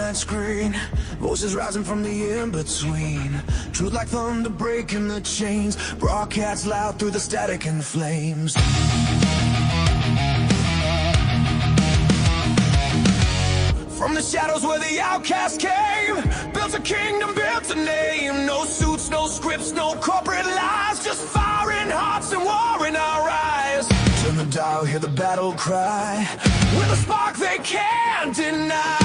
that screen, voices rising from the in-between. Truth like thunder breaking the chains, broadcasts loud through the static and flames. From the shadows where the outcast came, built a kingdom, built a name. No suits, no scripts, no corporate lies, just fire in hearts and war in our eyes. Turn the dial, hear the battle cry, with a spark they can't deny.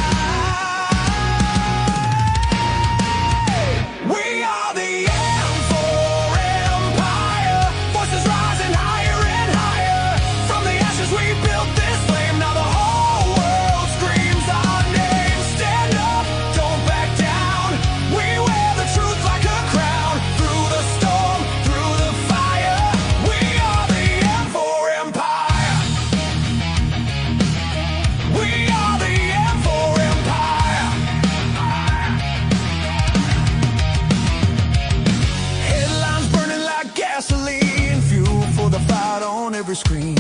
We are the M4 Empire, voices rising higher and higher. From the ashes we built this flame, now the whole world screams our name. Stand up, don't back down, we wear the truth like a crown. Through the storm, through the fire, we are the M4 Empire. We are the M4 Empire. Headlines burning like gasoline, fuel for the fight on every screen.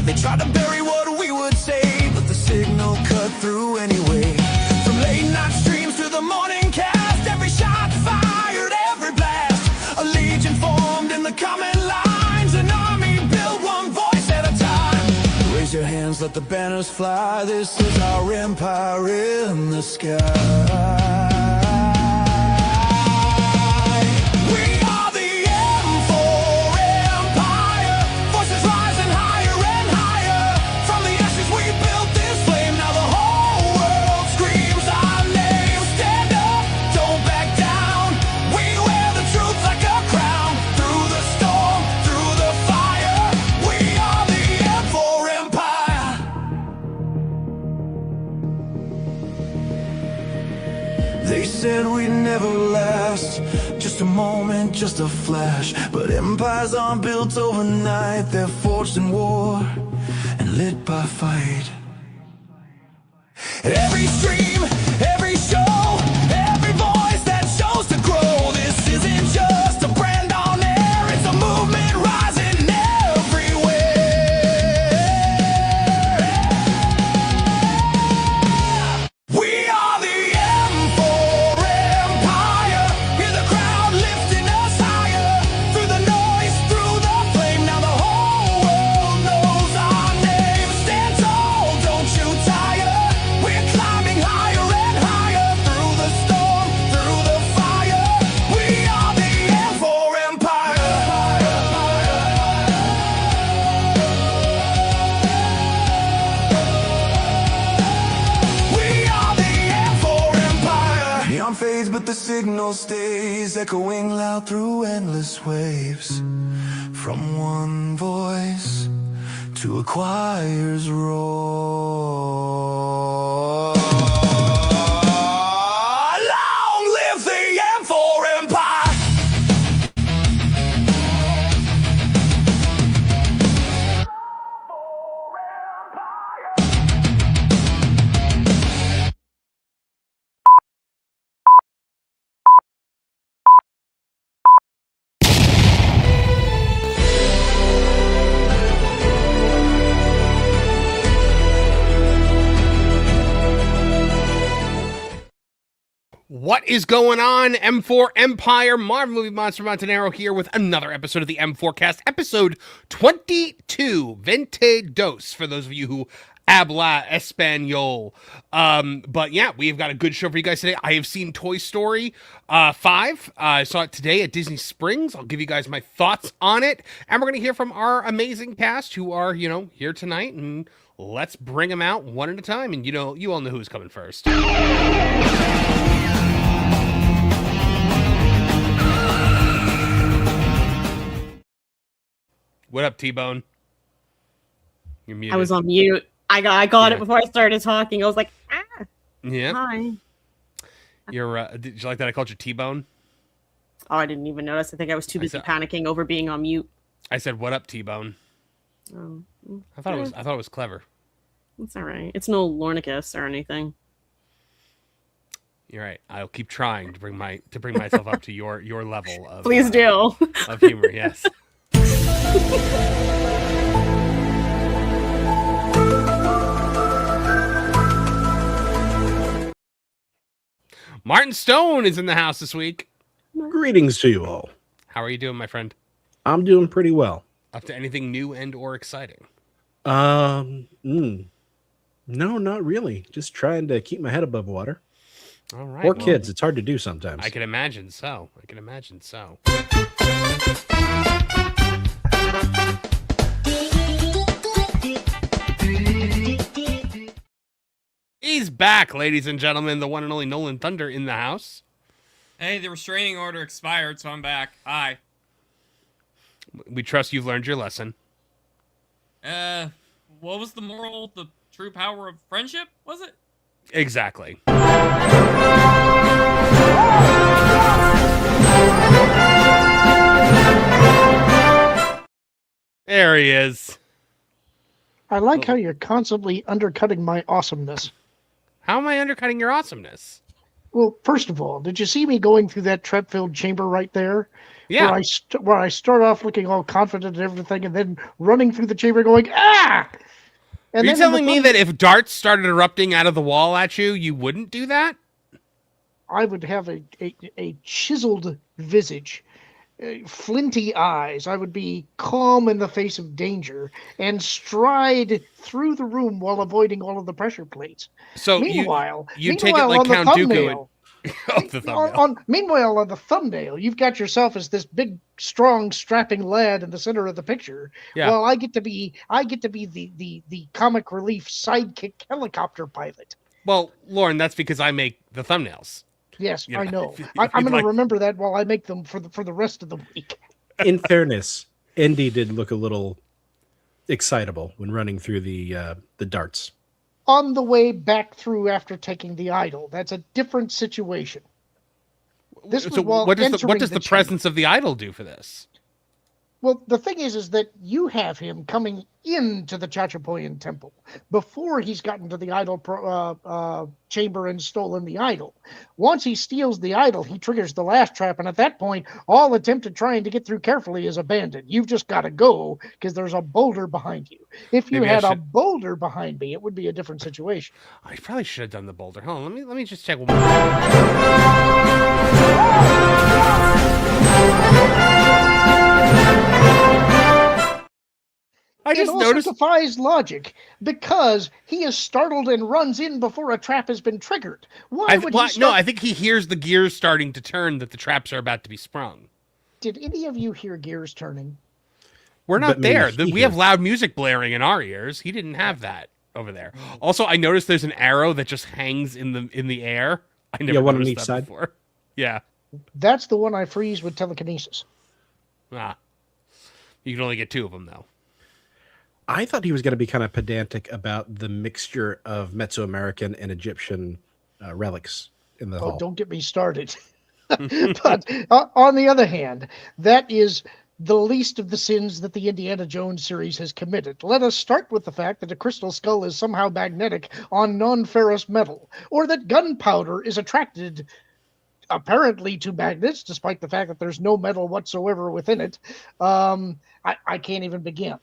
They tried to bury what we would say, but the signal cut through anyway. From late night streams to the morning cast, every shot fired, every blast. A legion formed in the common lines, an army built one voice at a time. Raise your hands, let the banners fly, this is our empire in the sky. We are the M4 Empire, voices rising higher and higher. From the ashes we built this flame, now the whole world screams our name. Stand up, don't back down, we wear the truth like a crown. Through the storm, through the fire, we are the M4 Empire. They said we'd never last, just a moment, just a flash. But empires aren't built overnight, they're forged in war and lit by fight. Every stream, every show, every voice that shows to grow. This isn't just a brand on air, it's a movement rising everywhere. We are the M4 Empire, hear the crowd lifting us higher. Through the noise, through the flame, now the whole world knows our name. Stand tall, don't you tire, we're climbing higher and higher. Through the storm, through the fire, we are the M4 Empire. We are the M4 Empire. Neon fades, but the signal stays, echoing loud through endless waves. From one voice to a choir's roar. Long live the M4 Empire! What is going on, M4 Empire? Marv Movie Monster Montanaro here with another episode of the M4 Cast, episode 22, Veinte Dos, for those of you who habla español. But yeah, we've got a good show for you guys today. I have seen Toy Story 5. I saw it today at Disney Springs. I'll give you guys my thoughts on it. And we're going to hear from our amazing cast who are, here tonight. And let's bring them out one at a time. And you all know who's coming first. What up, T-Bone? You're muted. I was on mute. I got Yeah. it before I started talking. I was like, Yeah. hi. You're. Did you like that I called you T-Bone? Oh, I didn't even notice. I think I was too busy panicking over being on mute. I said, "What up, T-Bone?" Oh, I thought it was clever. it's all right. It's no Lornicus or anything. You're right. I'll keep trying to bring myself up to your level of Please do. of humor. Yes. Martin Stone is in the house this week. Greetings to you all. How are you doing, my friend? I'm doing pretty well. Up to anything new and or exciting? No, not really. Just trying to keep my head above water. All right. Poor kids. It's hard to do sometimes. I can imagine so. He's back, ladies and gentlemen. The one and only Nolan Thunder in the house. Hey, the restraining order expired, so I'm back. Hi. We trust you've learned your lesson. What was the moral? The true power of friendship, was it? Exactly. There he is. I like how you're constantly undercutting my awesomeness. How am I undercutting your awesomeness? Well, first of all, did you see me going through that trap-filled chamber right there? Yeah. Where I start off looking all confident and everything, and then running through the chamber going, ah! And Are you telling me that if darts started erupting out of the wall at you, you wouldn't do that? I would have a chiseled visage, flinty eyes. I would be calm in the face of danger and stride through the room while avoiding all of the pressure plates. So meanwhile, you take it like Count Dooku. Meanwhile, on the thumbnail, you've got yourself as this big, strong, strapping lad in the center of the picture. Yeah. Well, I get to be the comic relief sidekick helicopter pilot. Well, Lauren, that's because I make the thumbnails. Yes, You know, I know. if I'm going like- to remember that while I make them for the rest of the week. In fairness, Indy did look a little excitable when running through the darts. On the way back through after taking the idol, that's a different situation. This was So while what does entering the chamber. presence of the idol do for this? Well, the thing is that you have him coming into the Chachapoyan temple before he's gotten to the idol chamber and stolen the idol. Once he steals the idol, he triggers the last trap, and at that point, all attempt at trying to get through carefully is abandoned. You've just got to go because there's a boulder behind you. If you Maybe I had a should- boulder behind me, it would be a different situation. I probably should have done the boulder. Hold on, let me just check one more. I It just also noticed. defies logic because he is startled and runs in before a trap has been triggered. Why would he No, start? I think he hears the gears starting to turn that the traps are about to be sprung. Did any of you hear gears turning? We're not But maybe there. he We have hears. loud music blaring in our ears. He didn't have that over there. Also, I noticed there's an arrow that just hangs in the air. I never one on noticed each that side? before. Yeah. That's the one I freeze with telekinesis. Ah. You can only get two of them though. I thought he was going to be kind of pedantic about the mixture of Mesoamerican and Egyptian relics in the Oh, hall. don't get me started. But on the other hand, that is the least of the sins that the Indiana Jones series has committed. Let us start with the fact that a crystal skull is somehow magnetic on non-ferrous metal, or that gunpowder is attracted apparently to magnets, despite the fact that there's no metal whatsoever within it. I can't even begin,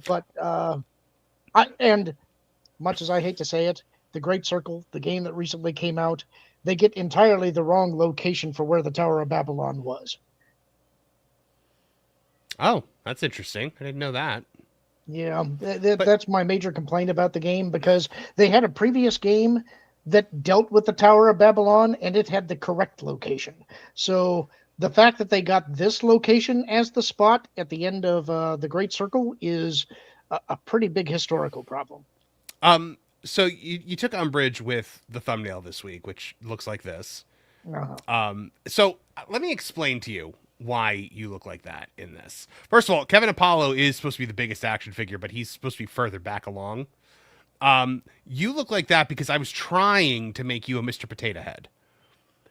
but and much as I hate to say it, the Great Circle, the game that recently came out, they get entirely the wrong location for where the Tower of Babylon was. Oh, that's interesting. I didn't know that. Yeah, that's my major complaint about the game, because they had a previous game that dealt with the Tower of Babylon, and it had the correct location. So the fact that they got this location as the spot at the end of the Great Circle is a pretty big historical problem. So you took umbrage with the thumbnail this week, which looks like this. Uh-huh. So let me explain to you why you look like that in this. First of all, Kevin Apollo is supposed to be the biggest action figure, but he's supposed to be further back along. You look like that because I was trying to make you a Mr. Potato Head.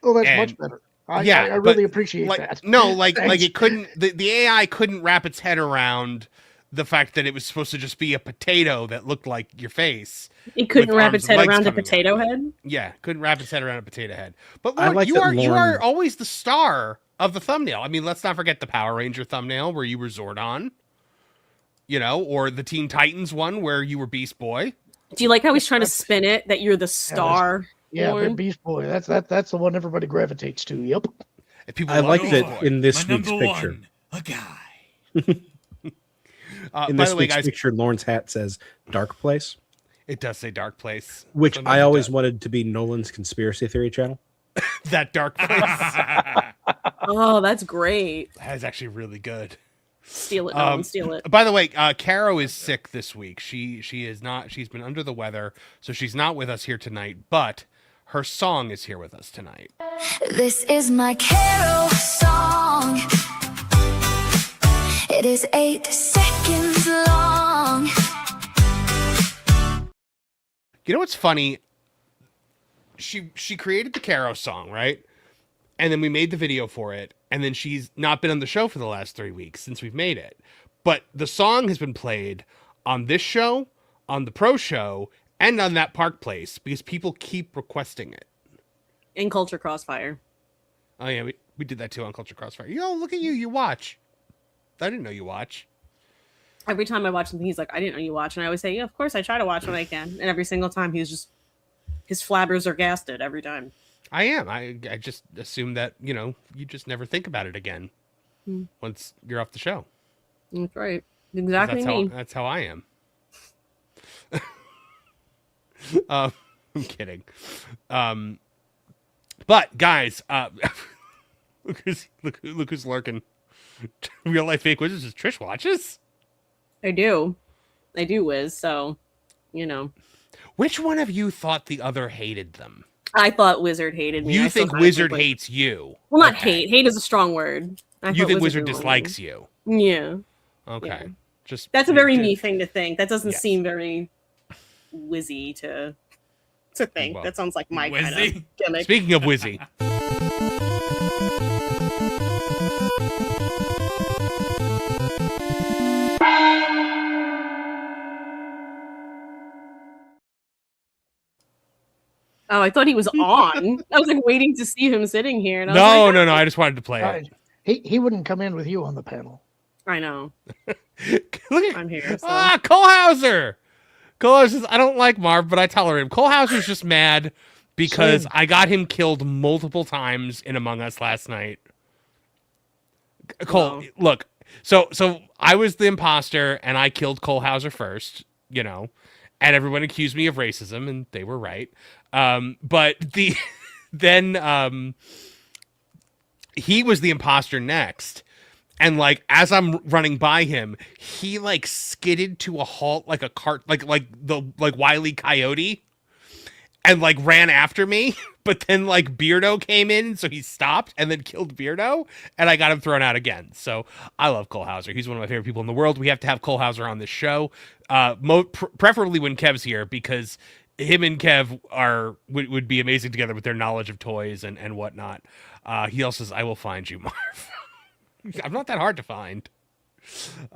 Oh, that's And- much better. I but, really appreciate like, that. No, like Thanks. it couldn't. The AI couldn't wrap its head around the fact that it was supposed to just be a potato that looked like your face. It couldn't with wrap arms its and head legs around a coming out. potato head. Yeah, couldn't wrap its head around a potato head. But I Lauren, like you that are Lauren- always the star of the thumbnail. I mean, let's not forget the Power Ranger thumbnail where you were Zordon, or the Teen Titans one where you were Beast Boy. Do you like how he's trying to spin it that you're the star? Yeah, Born. Beast Boy. That's the one everybody gravitates to. Yep. And people I love like Beast that Boy. in this My week's number picture. one, a guy. In By this the way, week's guys, picture, Lauren's hat says "Dark Place," it does say Dark Place, which Sometimes I it always does. wanted to be Nolan's conspiracy theory channel. That Dark Place. Oh, that's great. That is actually really good. Steal it, Nolan. Steal it. By the way, Caro is sick this week. She is not. She's been under the weather, so she's not with us here tonight. But her song is here with us tonight. This is my carol song. It is 8 seconds long. You know what's funny? She created the Caro song, right? And then we made the video for it, and then she's not been on the show for the last 3 weeks since we've made it. But the song has been played on this show, on the Pro Show, and on that Park Place because people keep requesting it. In Culture Crossfire. Oh yeah, we did that too on Culture Crossfire. Yo, look at you, you watch. I didn't know you watch. Every time I watch something, he's like, I didn't know you watch. And I always say, yeah, of course, I try to watch when I can. And every single time, his flabbers are gasted every time. I am. I just assume that, you just never think about it again once you're off the show. That's right. Exactly me. That's how I am. I'm kidding. But guys, look who's lurking. Real life fake wizards is Trish watches. I do, Wiz. So, Which one of you thought the other hated them? I thought Wizard hated me. You think Wizard hates you? Well, not Okay. hate. Hate is a strong word. You think Wizard dislikes you? Yeah. Okay. Yeah. Just That's a very me thing to think. That doesn't Yes. seem very Wizzy to think. Well, that sounds like my kind Wizzy? of gimmick. Speaking of Wizzy. Oh, I thought he was on. I was like waiting to see him sitting here. And I was No, like, no. I just wanted to play it. He wouldn't come in with you on the panel. I know. Look at I'm here. So. Colehauser. Colehauser says, I don't like Marv, but I tolerate him. Colehauser's just mad because Same. I got him killed multiple times in Among Us last night. Cole, Wow. look. So I was the imposter and I killed Colehauser first, and everyone accused me of racism and they were right. But then he was the imposter next. And as I'm running by him, he skidded to a halt like a cart, like Wile E. Coyote, and ran after me. But then Beardo came in, so he stopped and then killed Beardo, and I got him thrown out again. So I love Colehauser. He's one of my favorite people in the world. We have to have Colehauser on this show, preferably when Kev's here, because him and Kev would be amazing together with their knowledge of toys and whatnot. He also says, "I will find you, Marv." I'm not that hard to find.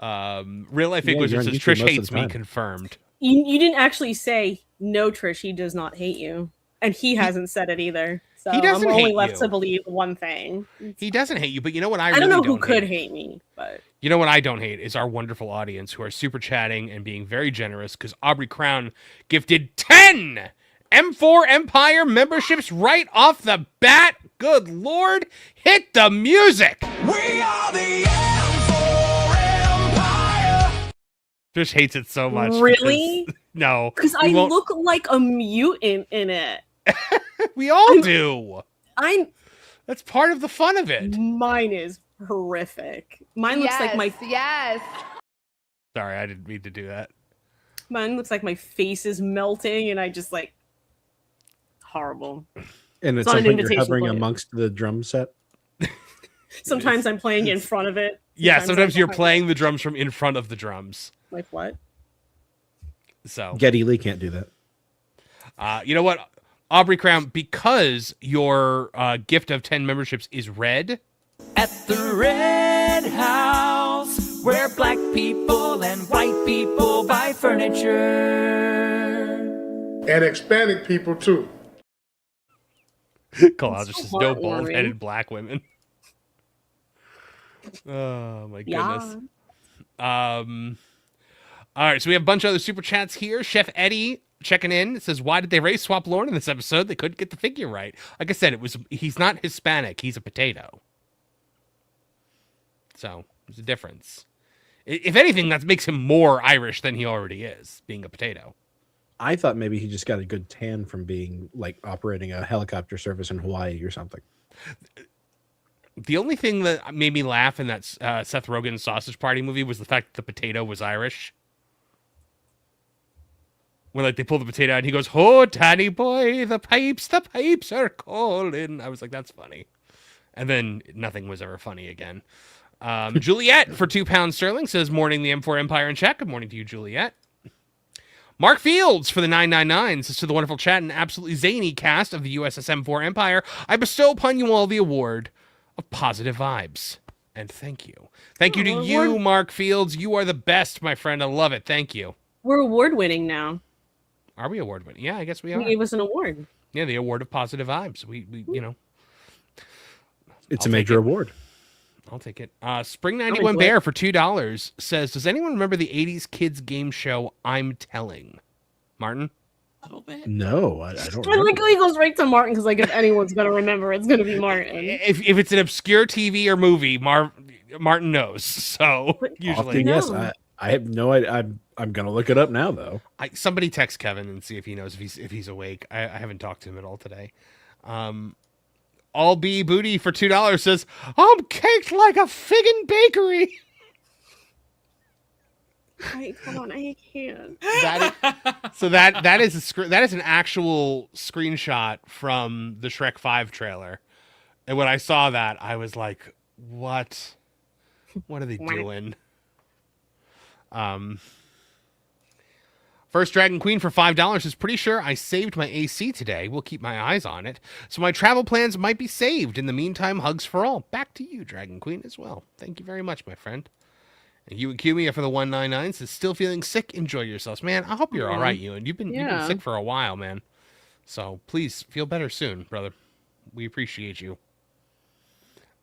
Real life fake wizard says Trish hates me. Confirmed. You didn't actually say no, Trish. He does not hate you, and he hasn't said it either. So He doesn't I'm only hate left you. to believe one thing. He doesn't hate you, but you know what I don't really know who could hate? hate me, but You know what I don't hate is our wonderful audience who are super chatting and being very generous because Aubrey Crown gifted 10 M4 Empire memberships right off the bat. Good Lord, hit the music. We are the M4 Empire. Trish hates it so much. Really? No. because we I won't- look like a mutant in it. We all do. That's part of the fun of it. Mine is horrific. Mine looks like my Sorry, I didn't mean to do that. mine looks like my face is melting, and I just horrible. And It's it's on an like you're invitation hovering plate. amongst the drum set. Sometimes I'm playing in front of it. Yeah, sometimes I'm you're behind playing the drums from in front of the drums. it. Like what? So Geddy Lee can't do that. you know what, Aubrey Crown, because your gift of 10 memberships is red. At the Red House, where black people and white people buy furniture. And Hispanic people too. Call out so just no heartwarming. bald-headed black women. Oh my goodness. Yeah. All right, so we have a bunch of other super chats here. Chef Eddie checking in. It says, why did they race swap Lauren in this episode? They couldn't get the figure right. Like I said, he's not Hispanic. He's a potato. So there's a difference. If anything, that makes him more Irish than he already is, being a potato. I thought maybe he just got a good tan from being like operating a helicopter service in Hawaii or something. The only thing that made me laugh in that Seth Rogen Sausage Party movie was the fact that the potato was Irish. When like they pull the potato out and he goes, "Oh, Danny boy, the pipes are calling." I was like, that's funny. And then nothing was ever funny again. Juliet for £2 sterling says, morning the M4 Empire in chat. Good morning to you, Juliet. Mark Fields for the 999 says, to the wonderful chat and absolutely zany cast of the USS M4 Empire, I bestow upon you all the award of positive vibes. And thank you. Thank you to you, Mark Fields. You are the best, my friend. I love it. Thank you. We're award winning now. Are we award winning? Yeah, I guess we are. He gave us an award. Yeah, the award of positive vibes. We you know. It's a major award. I'll take it. Spring 91 Bear for $2 says, does anyone remember the 80s kids game show I'm Telling? Martin? A little bit. No, I don't I like how he goes right to Martin because, like, if anyone's going to remember, it's going to be Martin. If it's an obscure TV or movie, Martin knows. So usually, often, yes. I have no idea. I'm gonna look it up now, though. Somebody text Kevin and see if he knows if he's awake. I haven't talked to him at all today. All B Booty for $2 says, I'm caked like a figgin' bakery. Wait, hold on, I can't. That is an actual screenshot from the Shrek 5 trailer. And when I saw that, I was like, what? What are they doing? First Dragon Queen for $5 is pretty sure I saved my AC today. We'll keep my eyes on it. So my travel plans might be saved. In the meantime, hugs for all. Back to you, Dragon Queen, as well. Thank you very much, my friend. And you and Kumia for the 199 says, still feeling sick? Enjoy yourselves. Man, I hope you're all right, Ewan. You've been sick for a while, man. So please feel better soon, brother. We appreciate you.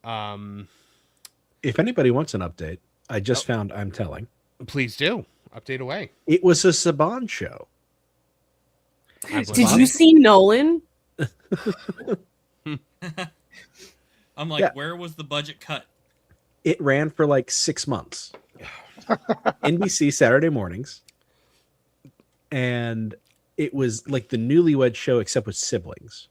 If anybody wants an update, I just found I'm Telling. Please do. Update away. It was a Saban show. Did you see Nolan? I'm like, where was the budget cut? It ran for like 6 months. NBC Saturday mornings. And it was like the Newlywed Show except with siblings.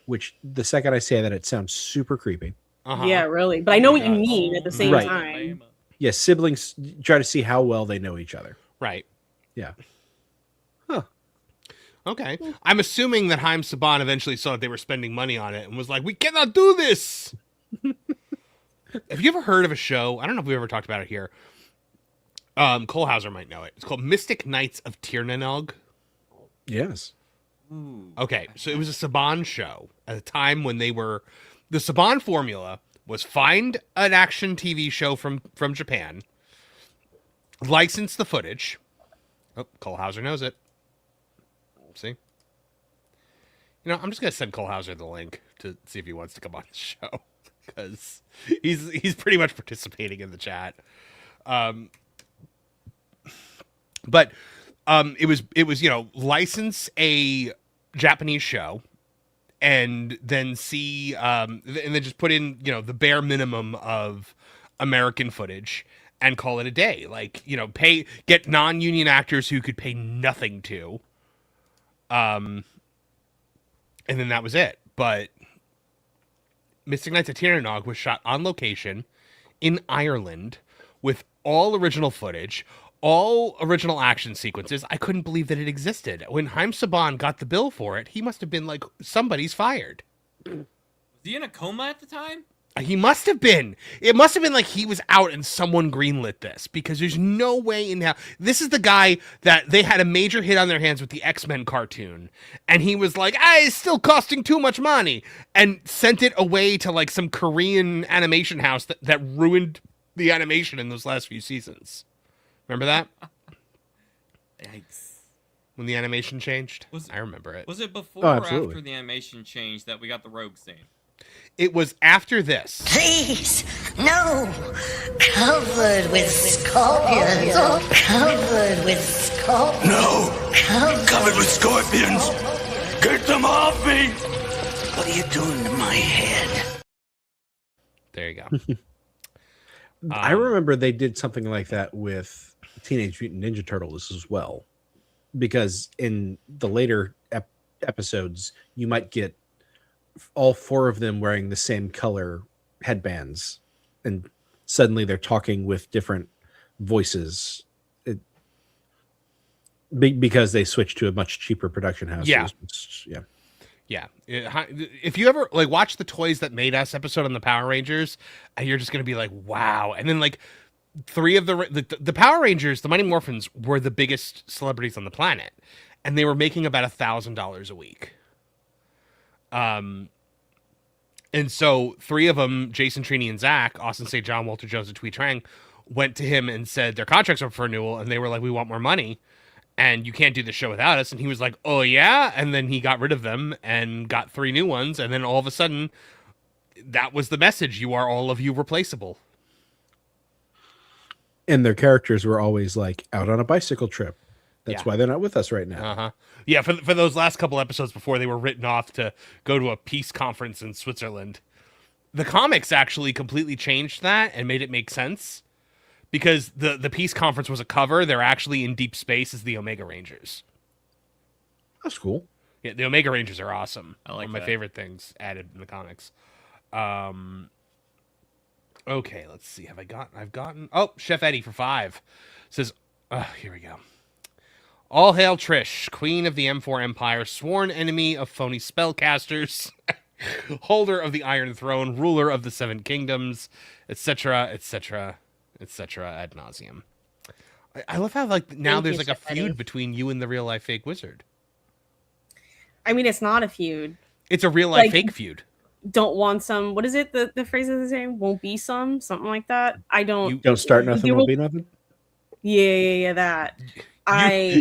Which the second I say that, it sounds super creepy. Yeah, really. But I know what you mean at the same time. Yes, siblings try to see how well they know each other. Right. Yeah. Huh. Okay. I'm assuming that Haim Saban eventually saw that they were spending money on it and was like, we cannot do this. Have you ever heard of a show? I don't know if we ever talked about it here. Cole Hauser might know it. It's called Mystic Knights of Tirnanog. Yes. Okay. So it was a Saban show at a time when they were... The Saban formula was find an action TV show from Japan, license the footage. Oh, Cole Hauser knows it. See? You know, I'm just going to send Cole Hauser the link to see if he wants to come on the show, because he's pretty much participating in the chat. But it was, you know, license a Japanese show, and then see, and then just put in, you know, the bare minimum of American footage and call it a day. Like, you know, get non-union actors who could pay nothing to. And then that was it. But Mystic Knights of Tirnanog was shot on location in Ireland with all original footage, all original action sequences. I couldn't believe that it existed. When Haim Saban got the bill for it, he must have been like, somebody's fired. Was he in a coma at the time? He must have been. It must have been like he was out and someone greenlit this, because there's no way in hell. This is the guy that they had a major hit on their hands with the X-Men cartoon. And he was like, it's still costing too much money. And sent it away to like some Korean animation house that ruined the animation in those last few seasons. Remember that? Yikes. When the animation changed? I remember it. Was it before or after the animation changed that we got the rogue scene? It was after this. Please, No, covered with scorpions. Covered with scorpions. No! Covered with scorpions! Get them off me! What are you doing to my head? There you go. I remember they did something like that with Teenage Mutant Ninja Turtles as well, because in the later episodes, you might get all four of them wearing the same color headbands, and suddenly they're talking with different voices. Because they switched to a much cheaper production house. Yeah. Yeah. If you ever like watch the Toys That Made Us episode on the Power Rangers, and you're just gonna be like, wow. And then like three of the Power Rangers, the Mighty Morphins, were the biggest celebrities on the planet, and they were making about $1,000 a week. And so three of them, Jason, Trini, and Zach, Austin St. John, Walter Jones, and Twee Trang, went to him and said their contracts were up for renewal, and they were like, we want more money. And you can't do the show without us. And he was like, oh, yeah? And then he got rid of them and got three new ones. And then all of a sudden, that was the message. You are all of you replaceable. And their characters were always like out on a bicycle trip. That's why they're not with us right now. Uh-huh. Yeah, for those last couple episodes before they were written off to go to a peace conference in Switzerland. The comics actually completely changed that and made it make sense. Because the peace conference was a cover. They're actually in deep space as the Omega Rangers. That's cool. Yeah, the Omega Rangers are awesome. I like One of my that. favorite things added in the comics. Okay, let's see. I've gotten. Oh, Chef Eddie for 5 says, here we go. All hail Trish, queen of the M4 Empire, sworn enemy of phony spellcasters, holder of the Iron Throne, ruler of the Seven Kingdoms, etc., etc., etc. ad nauseum. I love how like now Thank there's you, like a Chef Eddie. feud between you and the real life fake wizard. I mean, it's not a feud. It's a real life Like- fake feud. Don't want some. What is it? The phrase of the saying? Won't be some. Something like that. I don't. You- Don't start nothing, You won't will- be nothing. Yeah. That.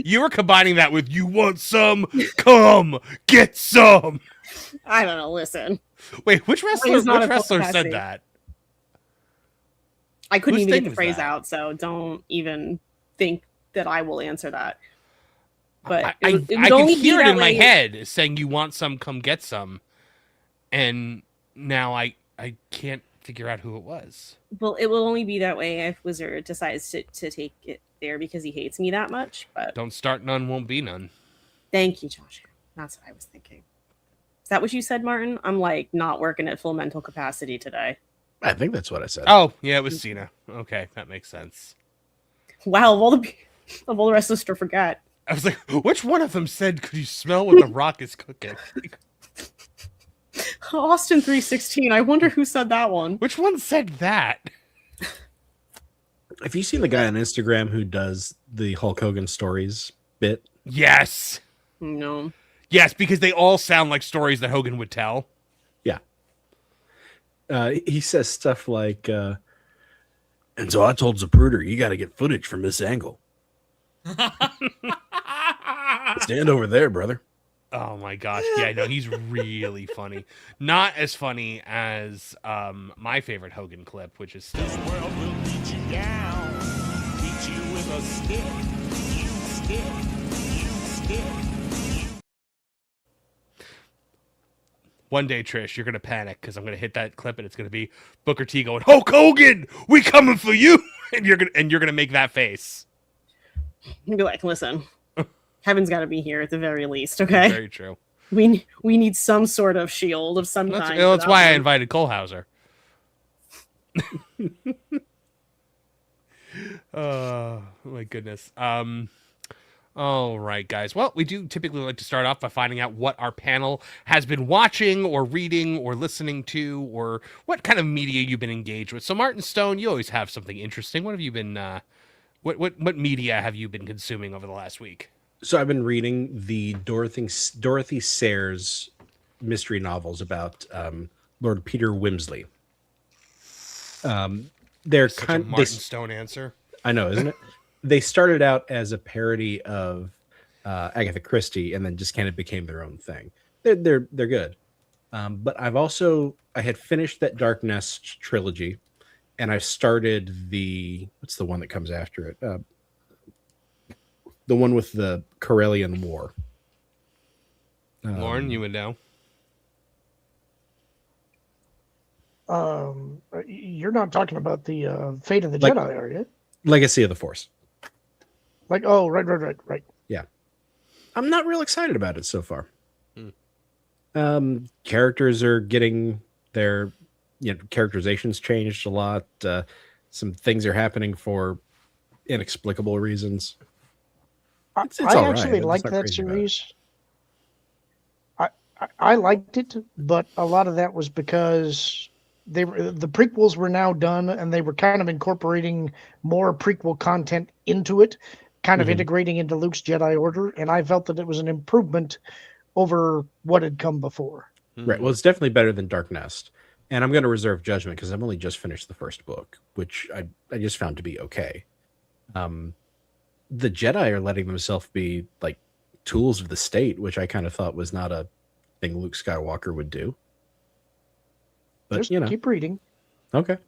You were combining that with "you want some, come get some." I don't know. Listen, Wait, which wrestler? is not Which a wrestler podcast said thing. that? I couldn't Whose even thing get the was phrase that? out, so don't even think that I will answer that. But I it would can only be hear it that in my way- head saying "you want some, come get some," and now I can't figure out who it was. Well, it will only be that way if Wizard decides to take it there because he hates me that much. But Don't start none, won't be none. thank you, Josh. That's what I was thinking. Is that what you said, Martin? I'm like not working at full mental capacity today. I think that's what I said. Oh, yeah, it was Cena. Okay, that makes sense. Wow, of all the rest of us to forget. I was like, which one of them said, "Could you smell what the Rock is cooking"? Austin 316. I wonder who said that one. Which one said that? Have you seen the guy on Instagram who does the Hulk Hogan stories bit? Yes. No. Yes, because they all sound like stories that Hogan would tell. Yeah. He says stuff like, and so I told Zapruder, you got to get footage from this angle. Stand over there, brother. Oh my gosh. Yeah, no, he's really funny. Not as funny as my favorite Hogan clip, which is still World will beat you down, beat you with a stick, you stick. one day, Trish, you're gonna panic because I'm gonna hit that clip and it's gonna be Booker T going, "Hulk Hogan, we coming for you," and you're gonna make that face. You'd be like, listen, Kevin's got to be here at the very least, okay? Very true. We need some sort of shield of some That's, kind. that's for why that I one. invited Cole Hauser. Oh my goodness. All right, guys. Well, we do typically like to start off by finding out what our panel has been watching or reading or listening to, or what kind of media you've been engaged with. So, Martin Stone, you always have something interesting. What have you been? What media have you been consuming over the last week? So I've been reading the Dorothy Sayers mystery novels about Lord Peter Wimsey. They're Such a kind Martin Stone answer. I know, isn't it? They started out as a parody of Agatha Christie, and then just kind of became their own thing. They're good, but I had finished that Dark Nest trilogy, and I started what's the one that comes after it? The one with the Karelian War. Lauren, you would know. You're not talking about the Fate of the Jedi, are you? Legacy of the Force. Right. Yeah. I'm not real excited about it so far. Characters are getting their characterizations changed a lot. Some things are happening for inexplicable reasons. It's I all actually right. liked that series. I liked it, but a lot of that was because the prequels were now done, and they were kind of incorporating more prequel content into it, kind of integrating into Luke's Jedi Order, and I felt that it was an improvement over what had come before. Right. Well, it's definitely better than Dark Nest. And I'm going to reserve judgment because I've only just finished the first book, which I just found to be okay. The Jedi are letting themselves be like tools of the state, which I kind of thought was not a thing Luke Skywalker would do. But, Just keep reading. Okay.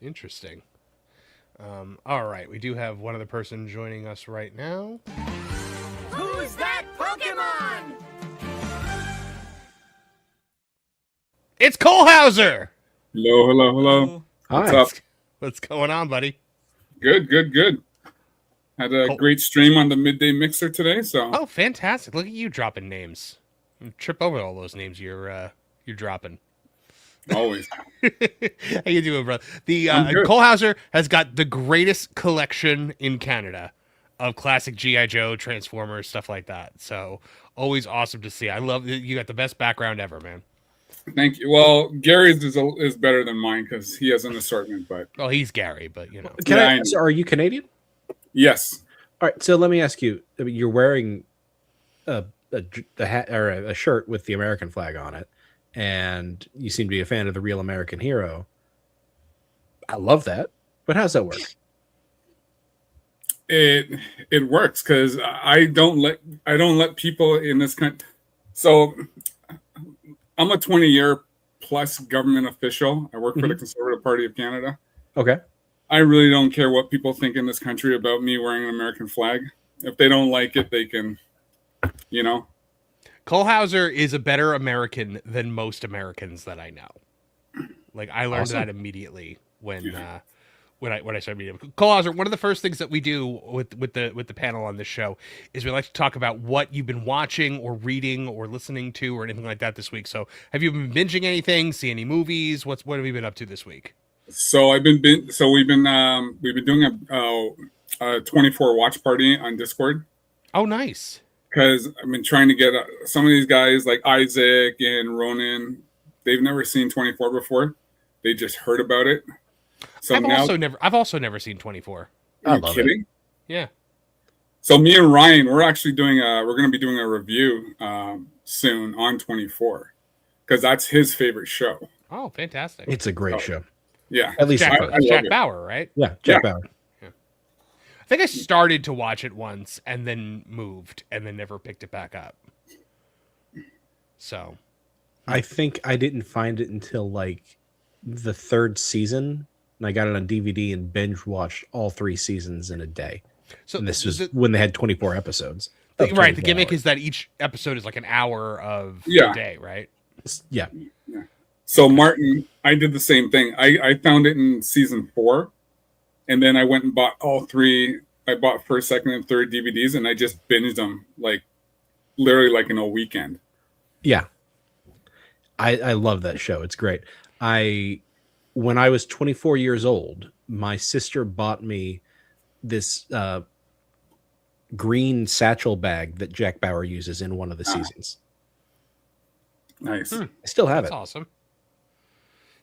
Interesting. All right. We do have one other person joining us right now. Who's that Pokemon? It's Cole Hauser. Hello. Hi. What's up? What's going on, buddy? Good. Had a great stream on the Midday Mixer today, so Oh, fantastic. Look at you dropping names. Trip over all those names you're dropping. always. How you doing, brother? I'm good. Cole Hauser has got the greatest collection in Canada of classic G.I. Joe, Transformers, stuff like that. So always awesome to see. I love you got the best background ever, man. Thank you. Well, Gary's is better than mine because he has an assortment, but Well, he's Gary, but you know. Can Yeah, I I know. ask, are you Canadian? yes. All right. So let me ask you, I mean, you're wearing a hat or a shirt with the American flag on it, and you seem to be a fan of the Real American Hero. I love that. But how's that work? It works because I don't let people in this country. So I'm a 20-year plus government official. I work for the Conservative Party of Canada. Okay. I really don't care what people think in this country about me wearing an American flag. If they don't like it, they can, Cole Hauser is a better American than most Americans that I know. Like I learned Awesome. that immediately when I started meeting him. Cole Hauser, one of the first things that we do with the panel on this show is we like to talk about what you've been watching or reading or listening to or anything like that this week. So have you been binging anything? See any movies? What have you been up to this week? So we've been doing a 24 watch party on Discord Oh, nice. because I've been trying to get some of these guys like Isaac and Ronan. They've never seen 24 before. They just heard about it. So I've also never seen 24. are I you love kidding? Yeah. So me and Ryan, we're going to be doing a review soon on 24 because that's his favorite show. Oh, fantastic. It's a great show. Yeah, At least Jack, at first. love Jack it. Bauer, right? Yeah, Jack Yeah. Bauer. I think I started to watch it once and then moved and then never picked it back up. So I think I didn't find it until like the third season, and I got it on DVD and binge watched all 3 seasons in a day. And this was when they had 24 episodes. of right. The 24 gimmick hours. is that each episode is like an hour of Yeah. a day, right? Yeah. So Martin, I did the same thing. I found it in season 4, and then I went and bought all 3. I bought first, second, and third DVDs, and I just binged them literally in a weekend. Yeah. I love that show. It's great. When I was 24 years old, my sister bought me this green satchel bag that Jack Bauer uses in one of the seasons. Nice. I still have That's it. awesome.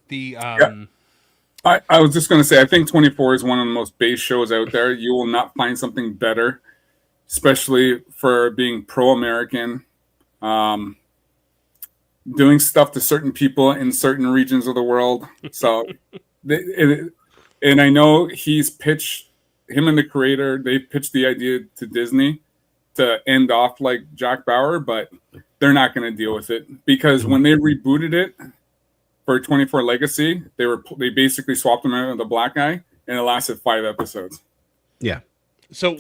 The I was just going to say, I think 24 is one of the most base shows out there. You will not find something better, especially for being pro-American, doing stuff to certain people in certain regions of the world. So, and I know him and the creator, they pitched the idea to Disney to end off like Jack Bauer, but they're not going to deal with it because when they rebooted it for 24 Legacy, they basically swapped him out with the black guy, and it lasted 5 episodes. Yeah. So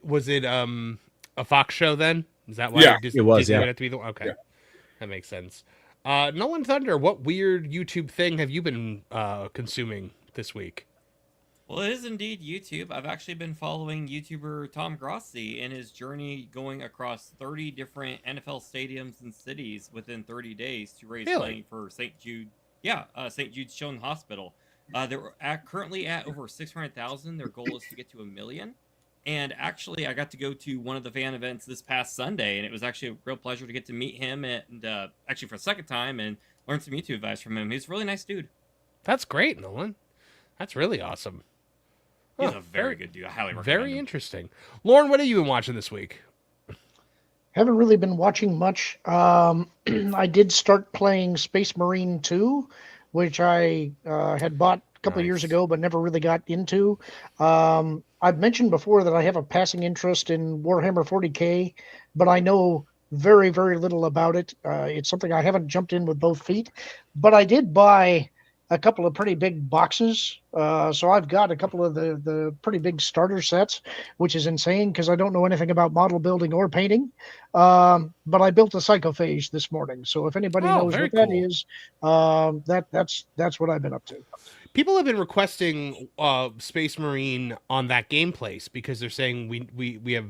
was it a Fox show then? Is that why? Yeah, it was. Disney Yeah. would have to be the okay. Yeah. That makes sense. Nolan Thunder, what weird YouTube thing have you been consuming this week? Well, it is indeed YouTube. I've actually been following YouTuber Tom Grossi in his journey going across 30 different NFL stadiums and cities within 30 days to raise money for St. Jude. Yeah, St. Jude's Children's Hospital. They're currently at over 600,000. Their goal is to get to 1 million. And actually, I got to go to one of the fan events this past Sunday, and it was actually a real pleasure to get to meet him, and actually for a second time, and learn some YouTube advice from him. He's a really nice dude. That's great, Nolan. That's really awesome. He's a very good dude. I highly recommend Very him. interesting. Lauren, what have you been watching this week? Haven't really been watching much. I did start playing Space Marine 2, which I had bought a couple of years ago, but never really got into. I've mentioned before that I have a passing interest in Warhammer 40K, but I know very, very little about it. It's something I haven't jumped in with both feet, but I did buy a couple of pretty big boxes. So I've got a couple of the pretty big starter sets, which is insane because I don't know anything about model building or painting. But I built a Psychophage this morning. So if anybody knows what that is, that's what I've been up to. People have been requesting Space Marine on that gameplace because they're saying we have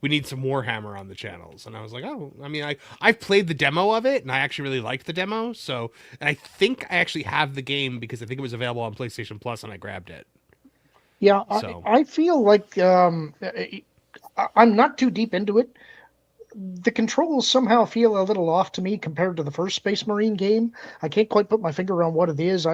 we need some Warhammer on the channels, and I was like, oh, I mean, I've played the demo of it, and I actually really liked the demo. So, and I think I actually have the game because I think it was available on PlayStation Plus, and I grabbed it. Yeah, So. I feel like I'm not too deep into it. The controls somehow feel a little off to me compared to the first Space Marine game. I can't quite put my finger on what it is.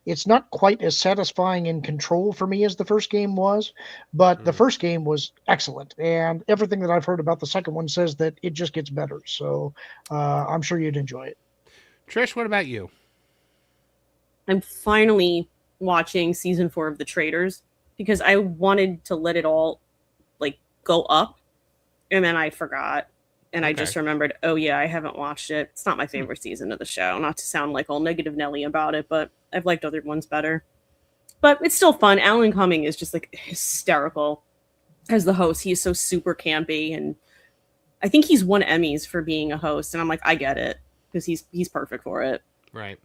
It's not quite as satisfying in control for me as the first game was, but the first game was excellent, and everything that I've heard about the second one says that it just gets better. So I'm sure you'd enjoy it. Trish, what about you? I'm finally watching season 4 of The Traitors because I wanted to let it all go up. And then I forgot. And I just remembered, oh, yeah, I haven't watched it. It's not my favorite season of the show. Not to sound like all negative Nelly about it, but I've liked other ones better. But it's still fun. Alan Cumming is just hysterical as the host. He is so super campy. And I think he's won Emmys for being a host. And I'm like, I get it. Because he's perfect for it. Right.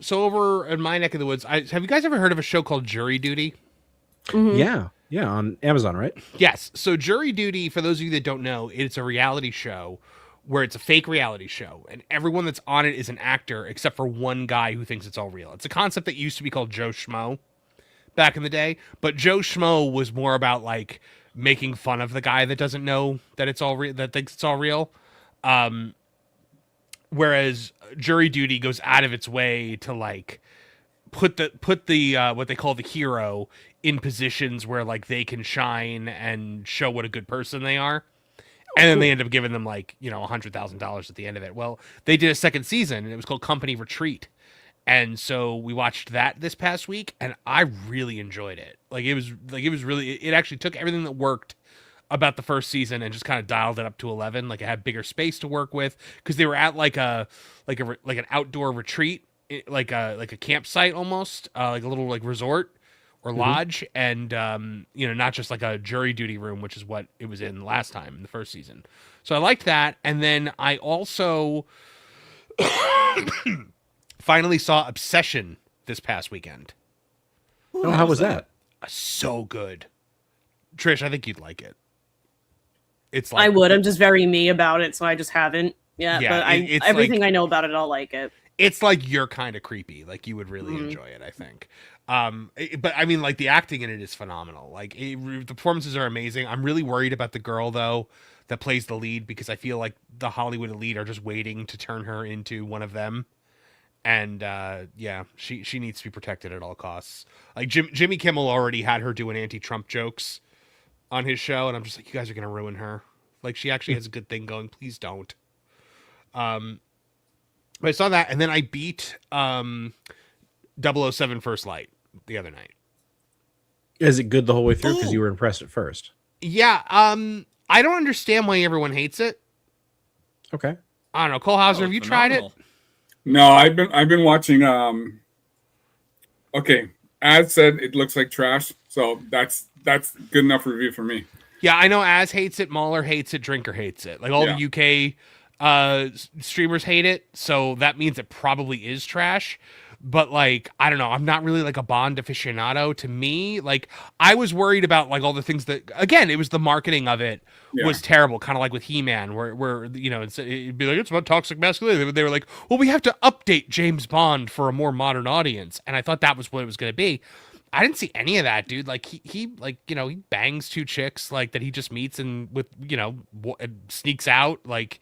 So over in my neck of the woods, have you guys ever heard of a show called Jury Duty? Mm-hmm. Yeah, on Amazon, right? Yes. So Jury Duty, for those of you that don't know, it's a reality show where it's a fake reality show, and everyone that's on it is an actor except for one guy who thinks it's all real. It's a concept that used to be called Joe Schmo back in the day, but Joe Schmo was more about making fun of the guy that doesn't know that it's all real, that thinks it's all real. Whereas Jury Duty goes out of its way to put the what they call the hero in positions where they can shine and show what a good person they are. And then they end up giving them $100,000 at the end of it. Well, they did a second season and it was called Company Retreat. And so we watched that this past week and I really enjoyed it. It actually took everything that worked about the first season and just kind of dialed it up to 11. It had bigger space to work with because they were at an outdoor retreat, like a campsite almost, like a little resort or lodge, and not just like a jury duty room, which is what it was in last time in the first season. So I liked that, and then I also finally saw Obsession this past weekend. Oh, how was that? So good, Trish. I think you'd like it. It's I would. I'm just very me about it, so I just haven't. Yeah, but everything I know about it, I'll like it. It's your kind of creepy. You would really enjoy it, I think. But I mean, the acting in it is phenomenal. The performances are amazing. I'm really worried about the girl though that plays the lead because I feel like the Hollywood elite are just waiting to turn her into one of them. And she needs to be protected at all costs. Jimmy Kimmel already had her doing anti-Trump jokes on his show, and I'm just like, you guys are gonna ruin her. She actually has a good thing going. Please don't. But I saw that, and then I beat 007 First Light the other night. Is it good the whole way through? Because you were impressed at first. Yeah. I don't understand why everyone hates it. Okay. I don't know. Cole Hauser, have you tried it? No, I've been watching. Okay, as said, it looks like trash. So that's good enough review for me. Yeah, I know Az hates it, Mahler hates it, Drinker hates it. Like all the UK streamers hate it, so that means it probably is trash. But like, I don't know, I'm not really like a Bond aficionado. To me, like I was worried about like all the things that again, it was the marketing of it was terrible, kind of like with He-Man, where you know it'd be like it's about toxic masculinity. They were like, well, we have to update James Bond for a more modern audience, and I thought that was what it was going to be. I didn't see any of that, dude. Like he like you know he bangs two chicks like that he just meets and with you know sneaks out like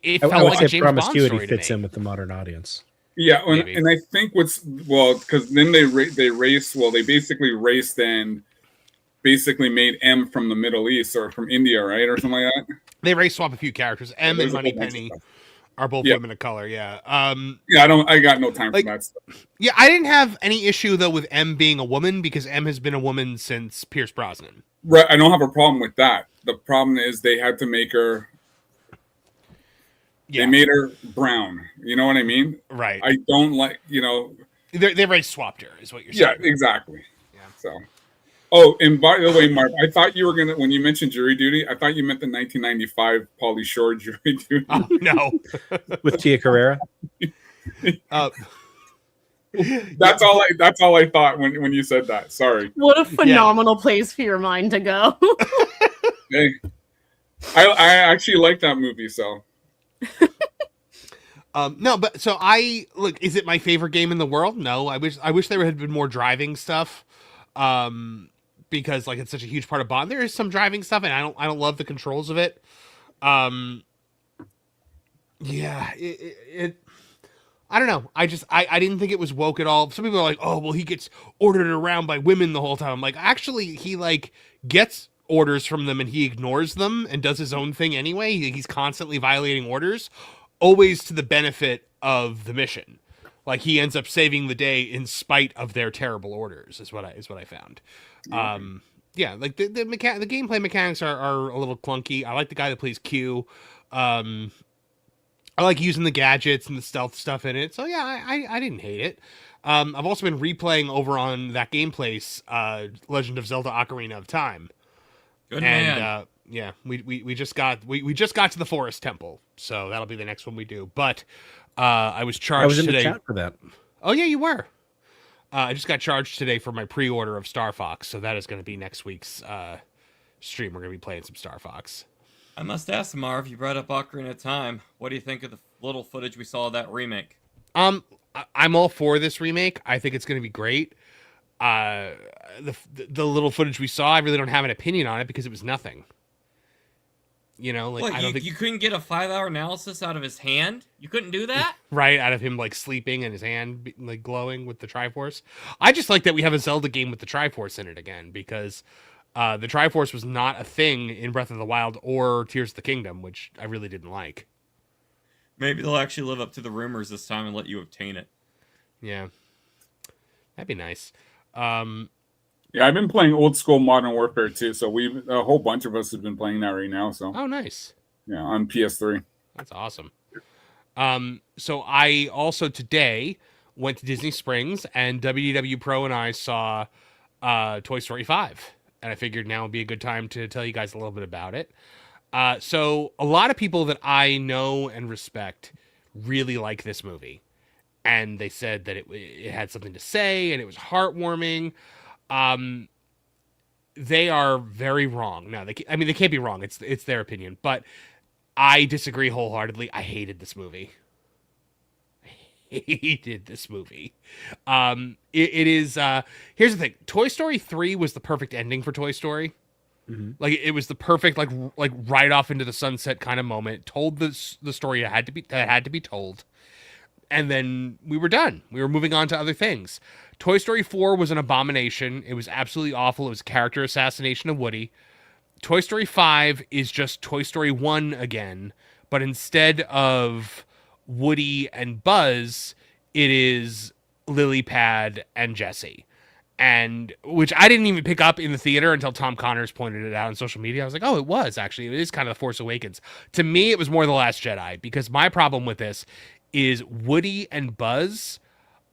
it felt I would like say a James promiscuity Bond story to fits me. in with the modern audience. Yeah, Maybe. and I think what's well because then they race. Well, they basically raced and basically made M from the Middle East or from India, right, or something like that. They race swap a few characters. M There's and a whole bunch of Moneypenny stuff. are both women of color. Yeah. Yeah, I got no time like- for that stuff. Yeah, I didn't have any issue though with M being a woman because M has been a woman since Pierce Brosnan. Right, I don't have a problem with that. The problem is they had to make her. Yeah. They made her brown. You know what I mean? Right. I don't like. You know. They race swapped her, is what you're Yeah, saying. exactly. Yeah. So. Oh, and by the way, Mark, I thought you were gonna when you mentioned jury duty. I thought you meant the 1995 Pauly Shore jury duty. Oh, no. With Tia Carrera. That's all I thought when you said that. Sorry. What a phenomenal place for your mind to go. Hey, I actually like that movie. So No, but so look. Is it my favorite game in the world? No, I wish there had been more driving stuff, because like it's such a huge part of Bond. There is some driving stuff, and I don't love the controls of it. Yeah, it I don't know. I didn't think it was woke at all. Some people are like, oh well, he gets ordered around by women the whole time. I'm like, actually, he like gets orders from them and he ignores them and does his own thing anyway. He's constantly violating orders, always to the benefit of the mission. Like he ends up saving the day in spite of their terrible orders. Is what I found. Yeah, like the gameplay mechanics are a little clunky. I like the guy that plays Q. I like using the gadgets and the stealth stuff in it. So yeah, I didn't hate it. I've also been replaying over on that game place, Legend of Zelda: Ocarina of Time. Good man. And yeah, we just got to the Forest Temple, so that'll be the next one we do. But I was charged I was in today. the chat for that. Oh yeah, you were. I just got charged today for my pre-order of Star Fox, so that is going to be next week's stream. We're going to be playing some Star Fox. I must ask, Marv, you brought up Ocarina of Time. What do you think of the little footage we saw of that remake? I'm all for this remake. I think it's going to be great. The little footage we saw, I really don't have an opinion on it because it was nothing. You know, like What, I don't think you couldn't get a 5-hour analysis out of his hand? You couldn't do that? right out of him like sleeping and his hand like glowing with the Triforce. I just like that we have a Zelda game with the Triforce in it again because the Triforce was not a thing in Breath of the Wild or Tears of the Kingdom, which I really didn't like. Maybe they'll actually live up to the rumors this time and let you obtain it. Yeah, that'd be nice. yeah, I've been playing old school Modern Warfare too. So a whole bunch of us have been playing that right now. So Oh, nice. yeah, on PS3. That's awesome. So I also today went to Disney Springs and WDW Pro and I saw Toy Story 5. And I figured now would be a good time to tell you guys a little bit about it. So a lot of people that I know and respect really like this movie. And they said that it had something to say and it was heartwarming. They are very wrong. No, they can't be wrong. It's their opinion. But I disagree wholeheartedly. I hated this movie. Hated this movie. It is here's the thing. Toy Story 3 was the perfect ending for Toy Story. Mm-hmm. Like it was the perfect like right off into the sunset kind of moment. Told the story that had to be told. And then we were done. We were moving on to other things. Toy Story 4 was an abomination. It was absolutely awful. It was a character assassination of Woody. Toy Story 5 is just Toy Story 1 again, but instead of Woody and Buzz, it is Lily Pad and Jessie. And which I didn't even pick up in the theater until Tom Connors pointed it out on social media. I was like, oh, it was actually. It is kind of The Force Awakens. To me, it was more The Last Jedi because my problem with this is Woody and Buzz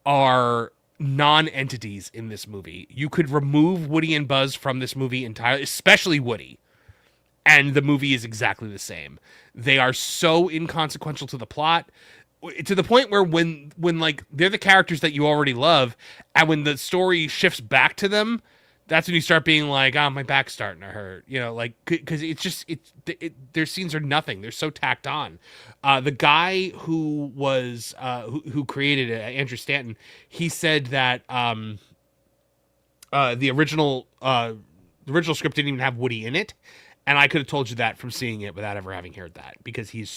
are non-entities in this movie. You could remove Woody and Buzz from this movie entirely, especially Woody, and the movie is exactly the same. They are so inconsequential to the plot, to the point where when like they're the characters that you already love, and when the story shifts back to them, that's when you start being like, oh, my back's starting to hurt, you know, like, because it's just their scenes are nothing. They're so tacked on. The guy who was who created it, Andrew Stanton, he said that the original script didn't even have Woody in it, and I could have told you that from seeing it without ever having heard that, because he is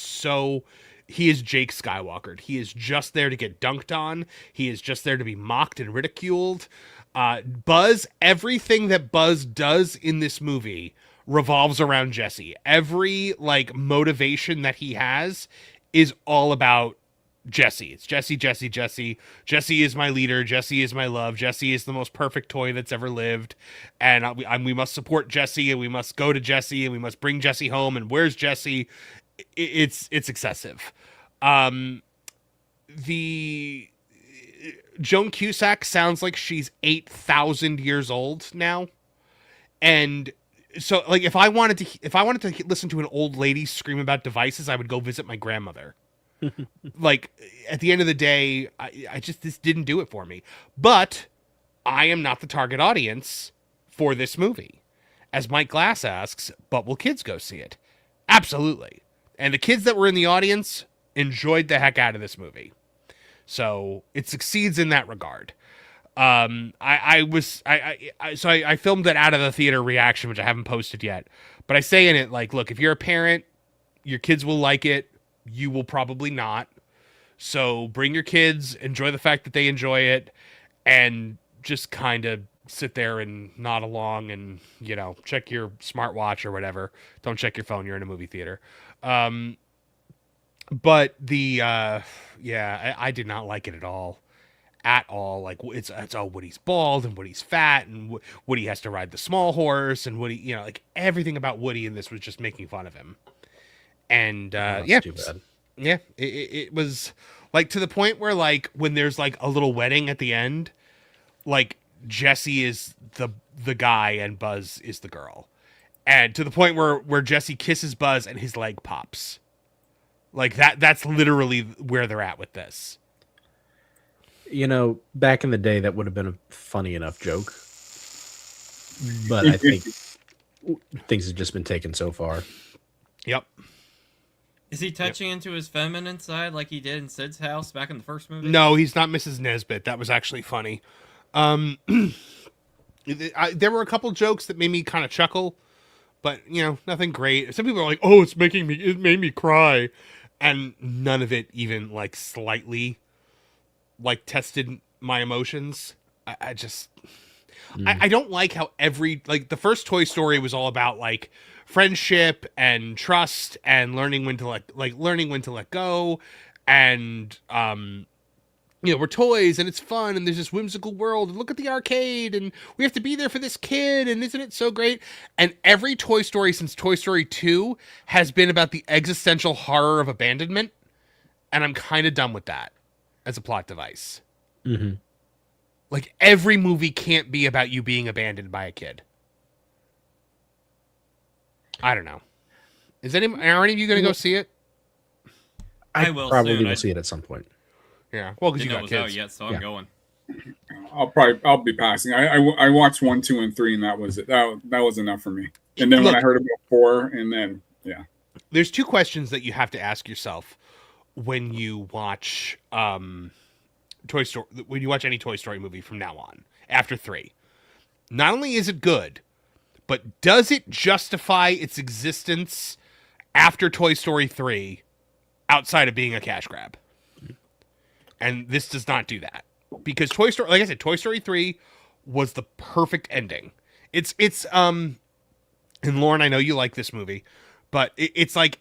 Jake Skywalker. He is just there to get dunked on. He is just there to be mocked and ridiculed. Buzz, everything that Buzz does in this movie revolves around Jesse. Every like motivation that he has is all about Jesse. It's Jesse, Jesse, Jesse. Jesse is my leader. Jesse is my love. Jesse is the most perfect toy that's ever lived. And we must support Jesse, and we must go to Jesse, and we must bring Jesse home. And where's Jesse? It's excessive. The Joan Cusack sounds like she's 8,000 years old now. And so like if I wanted to listen to an old lady scream about devices, I would go visit my grandmother. Like at the end of the day, I just, this didn't do it for me. But I am not the target audience for this movie. As Mike Glass asks, but will kids go see it? Absolutely. And the kids that were in the audience enjoyed the heck out of this movie. So it succeeds in that regard. I filmed it out of the theater reaction, which I haven't posted yet. But I say in it, like, look, if you're a parent, your kids will like it. You will probably not. So bring your kids, enjoy the fact that they enjoy it, and just kind of sit there and nod along and, you know, check your smartwatch or whatever. Don't check your phone. You're in a movie theater. But the, I did not like it at all. At all. Like it's all Woody's bald and Woody's fat and Woody has to ride the small horse and Woody, you know, like everything about Woody in this was just making fun of him. And too bad. Yeah, it was like to the point where like when there's like a little wedding at the end, like Jesse is the guy and Buzz is the girl, and to the point where Jesse kisses Buzz and his leg pops, like that's literally where they're at with this. You know, back in the day, that would have been a funny enough joke, but I think things have just been taken so far. Yep. Is he touching into his feminine side like he did in Sid's house back in the first movie? No, he's not Mrs. Nesbitt. That was actually funny. There were a couple jokes that made me kind of chuckle, but you know, nothing great. Some people are like, "Oh, it made me cry," and none of it even like slightly like tested my emotions. I just I don't like how the first Toy Story was all about like friendship and trust and learning when to let go, and you know, we're toys and it's fun and there's this whimsical world and look at the arcade and we have to be there for this kid and isn't it so great? And every Toy Story since Toy Story 2 has been about the existential horror of abandonment, and I'm kind of done with that as a plot device. Mm-hmm. Like every movie can't be about you being abandoned by a kid. I don't know. Are any of you going to go see it? I will probably soon. will see it at some point. Yeah, well, because you Didn't got know it was kids. out yet, so I'm going. I'll be passing. I watched 1, 2, and 3, and that was it. That was enough for me. And then when I heard about 4, and then there's two questions that you have to ask yourself when you watch Toy Story. When you watch any Toy Story movie from now on after 3, not only is it good, but does it justify its existence after Toy Story 3 outside of being a cash grab? And this does not do that. Because Toy Story, like I said, Toy Story 3 was the perfect ending. It's and Lauren, I know you like this movie, but it's like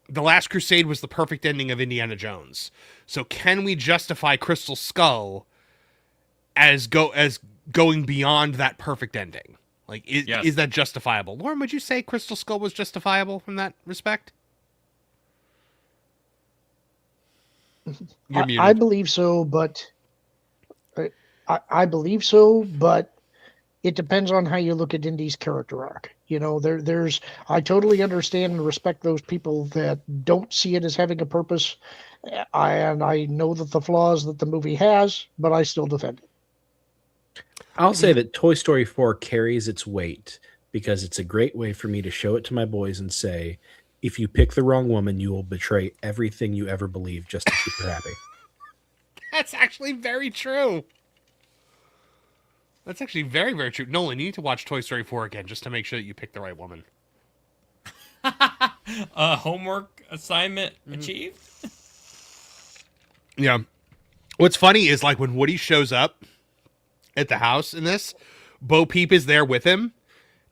The Last Crusade was the perfect ending of Indiana Jones. So can we justify Crystal Skull as going beyond that perfect ending? Like, is that justifiable? Lauren, would you say Crystal Skull was justifiable from that respect? You're muted. I believe so, but I believe so, but it depends on how you look at Indy's character arc. You know, there's I totally understand and respect those people that don't see it as having a purpose. And I know that the flaws that the movie has, but I still defend it. I'll say that Toy Story 4 carries its weight because it's a great way for me to show it to my boys and say, if you pick the wrong woman, you will betray everything you ever believed just to keep her happy. That's actually very true. That's actually very, very true. Nolan, you need to watch Toy Story 4 again just to make sure that you pick the right woman. Homework assignment achieved? Yeah. What's funny is like when Woody shows up at the house in this, Bo Peep is there with him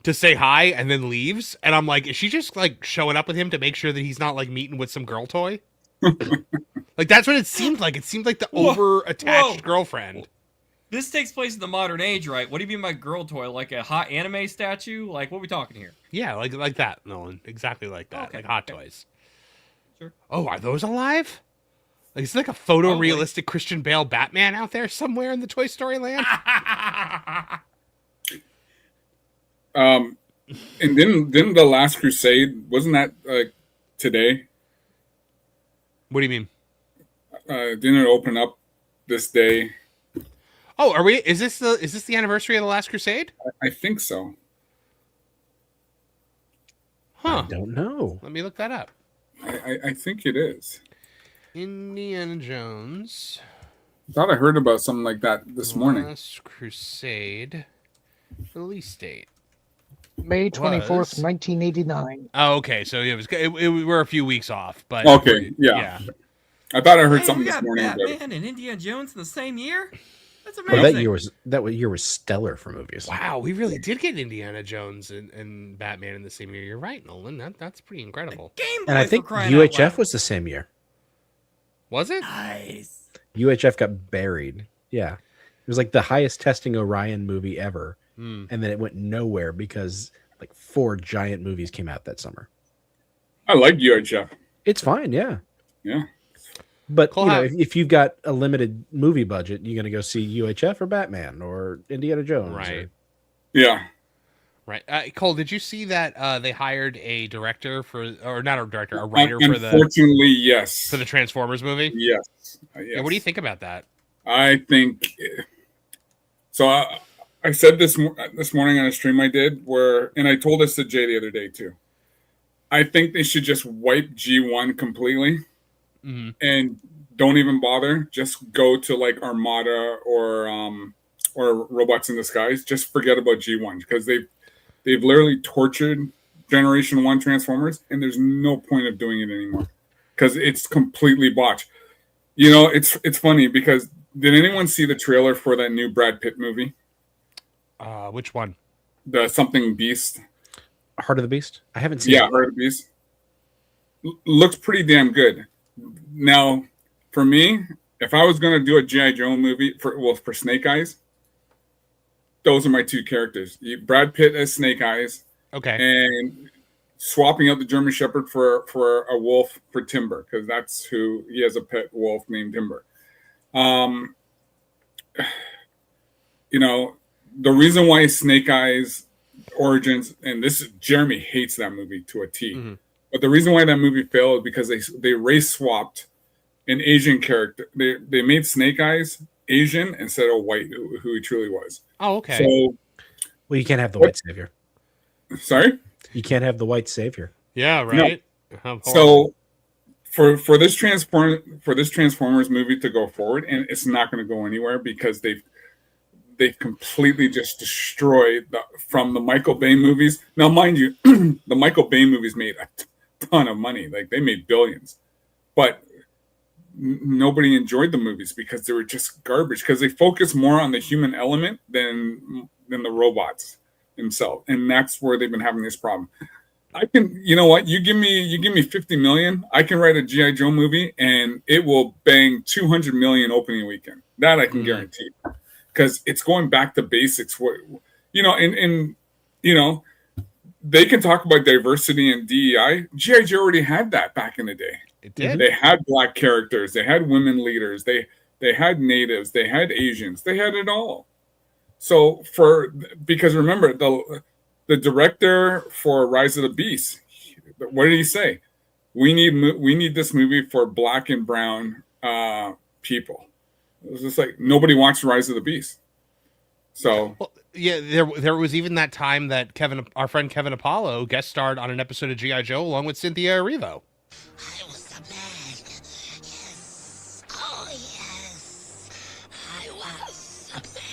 to say hi and then leaves. And I'm like, is she just like showing up with him to make sure that he's not like meeting with some girl toy? Like that's what it seemed like. It seemed like the over-attached girlfriend. This takes place in the modern age, right? What do you mean by girl toy? Like a hot anime statue? Like, what are we talking here? Yeah, like that, Nolan. Exactly like that. Okay, like Hot okay. Toys. Sure. Oh, are those alive? Like, is there like a photorealistic Christian Bale Batman out there somewhere in the Toy Story land? And didn't The Last Crusade, wasn't that today? What do you mean? Didn't it open up this day? Oh, are we? Is this the anniversary of The Last Crusade? I think so. Huh. I don't know. Let me look that up. I think it is. Indiana Jones. I thought I heard about something like that this morning. Last Crusade release date. May 24th, 1989. Oh, okay. So we're a few weeks off, but Okay, yeah. I thought I heard something we this got morning about it. Batman and Indiana Jones in the same year? That's Well, amazing. that year was stellar for movies. Wow, we really did get Indiana Jones and Batman in the same year. You're right, Nolan. That's pretty incredible. Game Boy And I for think crying out UHF loud. was the same year. Was it? Nice. UHF got buried. Yeah. It was like the highest testing Orion movie ever. And then it went nowhere because like 4 giant movies came out that summer. I like UHF. It's fine, yeah. Yeah. But Cole, you know, how- if you've got a limited movie budget, you're going to go see UHF or Batman or Indiana Jones. Right. Yeah. Right. Cole, did you see that they hired a director or not a director, a writer for Unfortunately, yes. the Transformers movie? Yes. Yeah, what do you think about that? I think so. I said this morning on a stream I did and I told this to Jay the other day too. I think they should just wipe G1 completely and don't even bother. Just go to like Armada or Robots in Disguise. Just forget about G1 because they've literally tortured Generation 1 Transformers and there's no point of doing it anymore because it's completely botched. You know, it's funny because did anyone see the trailer for that new Brad Pitt movie? Which one? The Something Beast. Heart of the Beast? I haven't seen it. Yeah, Heart of the Beast. Looks pretty damn good. Now, for me, if I was going to do a G.I. Joe movie for Snake Eyes, those are my 2 characters. Brad Pitt as Snake Eyes. Okay. And swapping out the German Shepherd for a wolf for Timber, because that's who he has, a pet wolf named Timber. You know, the reason why Snake Eyes Origins, and Jeremy hates that movie to a T. But the reason why that movie failed is because they race swapped an Asian character. They made Snake Eyes Asian instead of white, who he truly was. Oh, okay. So, well, you can't have the white savior. Sorry? You can't have the white savior. Yeah, right. No. So for this Transformers movie to go forward, and it's not going to go anywhere because they've completely just destroyed from the Michael Bay movies. Now, mind you, the Michael Bay movies made a ton of money. Like, they made billions. But nobody enjoyed the movies because they were just garbage. Because they focus more on the human element than the robots themselves. And that's where they've been having this problem. You know what? You give me 50 million, I can write a G.I. Joe movie and it will bang 200 million opening weekend. That I can guarantee. Because it's going back to basics. You know, and you know, they can talk about diversity and DEI. G.I. Joe already had that back in the day. It did. They had black characters. They had women leaders. They had natives. They had Asians. They had it all. So because remember the director for Rise of the Beast, what did he say? We need this movie for black and brown people. It was just like nobody watched Rise of the Beast. So well, yeah, there was even that time that our friend Kevin Apollo guest starred on an episode of G.I. Joe along with Cynthia Erivo. I was a man. Yes. Oh, yes. I was a man.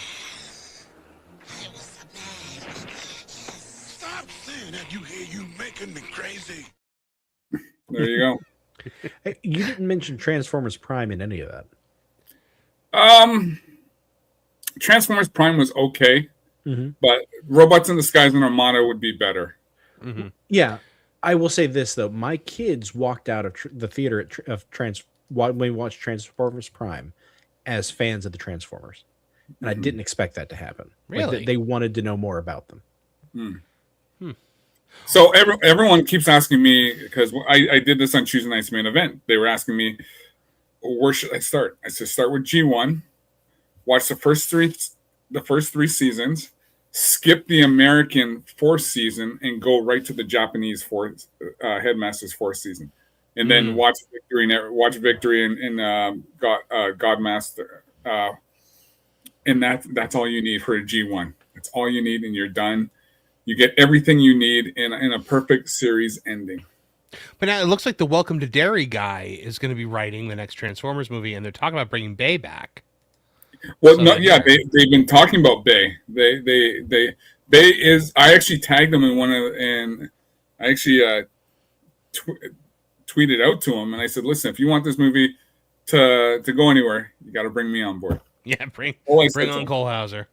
I was a man. Yes. Stop saying that. You making me crazy. There you go. Hey, you didn't mention Transformers Prime in any of that. Transformers Prime was okay, mm-hmm. but Robots in Disguise and Armada would be better. Mm-hmm. Yeah, I will say this though: my kids walked out of the theater when we watched Transformers Prime as fans of the Transformers, and I didn't expect that to happen. Really, like, they wanted to know more about them. So everyone keeps asking me, because I did this on Tuesday night's main event. They were asking me, where should I start? I said start with G1, watch the first three seasons, skip the American fourth season, and go right to the Japanese Headmaster's fourth season, and then watch Victory and Godmaster, and that's all you need for a G1. That's all you need, and you're done. You get everything you need in a perfect series ending. But now it looks like the Welcome to Derry guy is going to be writing the next Transformers movie, and they're talking about bringing Bay back. Well, they've been talking about Bay. Bay is. I actually tagged them in one of, and I actually tweeted out to him, and I said, "Listen, if you want this movie to go anywhere, you got to bring me on board." Yeah, bring on Cole Hauser.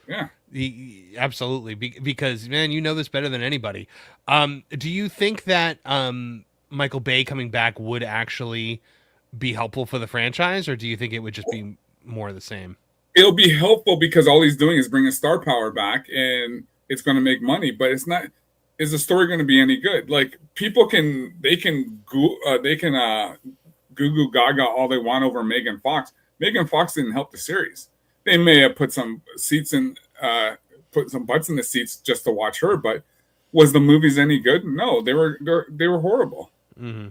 Yeah. Absolutely, because man, you know this better than anybody. Do you think that Michael Bay coming back would actually be helpful for the franchise, or do you think it would just be more of the same? It'll be helpful because all he's doing is bringing star power back, and it's going to make money. But it's not. Is the story going to be any good? Like people can goo goo gaga all they want over Megan Fox. Megan Fox didn't help the series. They may have put some seats in. Put some butts in the seats just to watch her, but was the movies any good? No, they were horrible. Mm-hmm.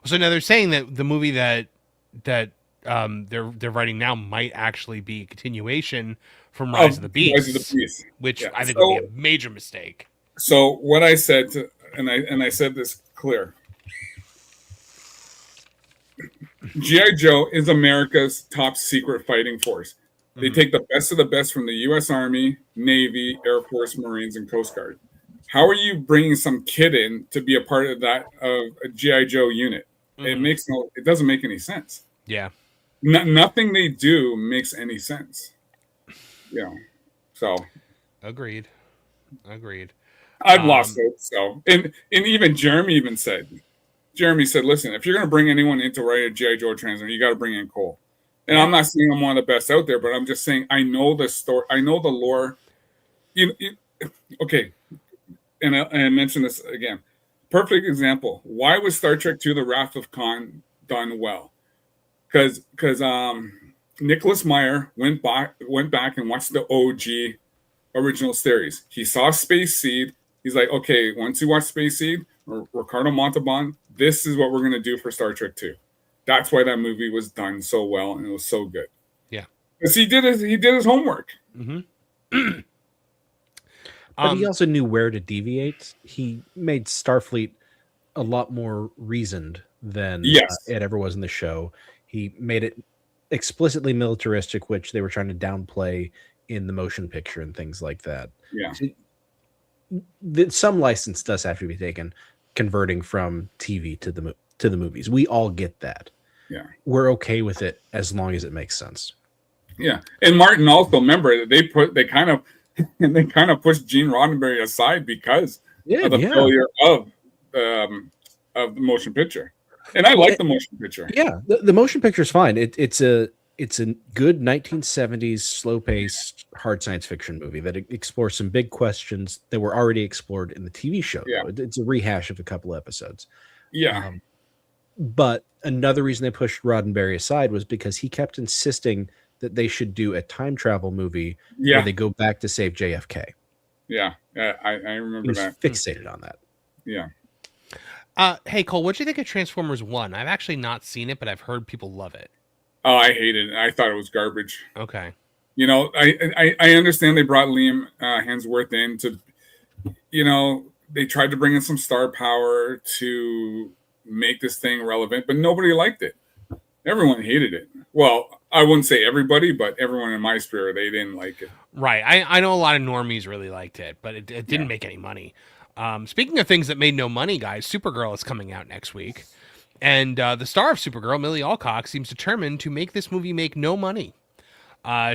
So now they're saying that the movie that they're writing now might actually be a continuation from Rise of the Beast, which I think would be a major mistake. So what I said and I said this clear. G.I. Joe is America's top secret fighting force. They take the best of the best from the U.S. Army, Navy, Air Force, Marines, and Coast Guard. How are you bringing some kid in to be a part of that of a G.I. Joe unit? It doesn't make any sense. Yeah, nothing they do makes any sense. Yeah, so agreed. I've lost hope. So, and even Jeremy said, listen, if you're going to bring anyone in to write a G.I. Joe translator, you got to bring in Cole. And I'm not saying I'm one of the best out there, but I'm just saying I know the story. I know the lore. Okay. And I mentioned this again. Perfect example. Why was Star Trek II: The Wrath of Khan done well? Because Nicholas Meyer went back and watched the OG original series. He saw Space Seed. He's like, okay, once you watch Space Seed, Ricardo Montalban, this is what we're going to do for Star Trek II. That's why that movie was done so well and it was so good. Yeah, because he did his homework. Mm-hmm. But he also knew where to deviate. He made Starfleet a lot more reasoned than it ever was in the show. He made it explicitly militaristic, which they were trying to downplay in the motion picture and things like that. Yeah, so, some license does have to be taken, converting from TV to the movies. We all get that. Yeah, we're okay with it as long as it makes sense. Yeah, and Martin also, remember, they kind of pushed Gene Roddenberry aside because of the failure of the motion picture. And I like the motion picture. Yeah, the motion picture is fine. It's a good 1970s slow-paced hard science fiction movie that explores some big questions that were already explored in the TV show. Yeah. It's a rehash of a couple episodes. Yeah. But another reason they pushed Roddenberry aside was because he kept insisting that they should do a time travel movie where they go back to save JFK. Yeah, I remember He was that. fixated on that. Yeah. Hey, Cole, what do you think of Transformers 1? I've actually not seen it, but I've heard people love it. Oh, I hated it. I thought it was garbage. Okay. You know, I understand they brought Liam Hemsworth in to, you know, they tried to bring in some star power to make this thing relevant, but nobody liked it. Everyone hated it. Well, I wouldn't say everybody, but everyone in my sphere, they didn't like it. Right. I know a lot of normies really liked it, but it didn't make any money. Speaking of things that made no money, guys, Supergirl is coming out next week. And the star of Supergirl, Millie Alcock, seems determined to make this movie make no money.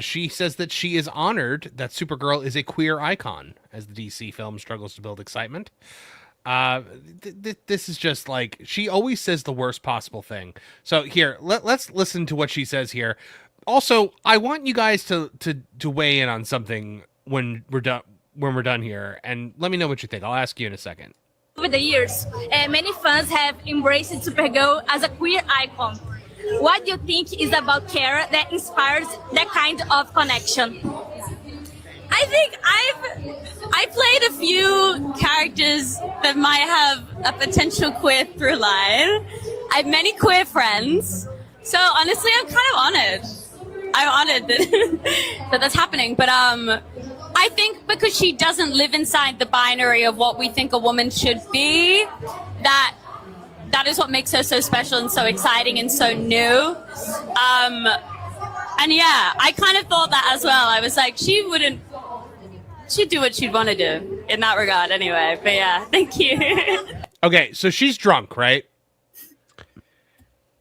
She says that she is honored that Supergirl is a queer icon as the DC film struggles to build excitement. This is just like, she always says the worst possible thing. So here, let's listen to what she says here. Also, I want you guys to weigh in on something when we're done here, and let me know what you think. I'll ask you in a second. Over the years, many fans have embraced Supergirl as a queer icon. What do you think is about Kara that inspires that kind of connection? I think I played a few characters that might have a potential queer through line. I have many queer friends, so honestly, I'm kind of honored. I'm honored that that's happening. But I think because she doesn't live inside the binary of what we think a woman should be, that is what makes her so special and so exciting and so new. And yeah, I kind of thought that as well. I was like, she'd do what she'd want to do in that regard anyway. But yeah, thank you. Okay, so she's drunk, right?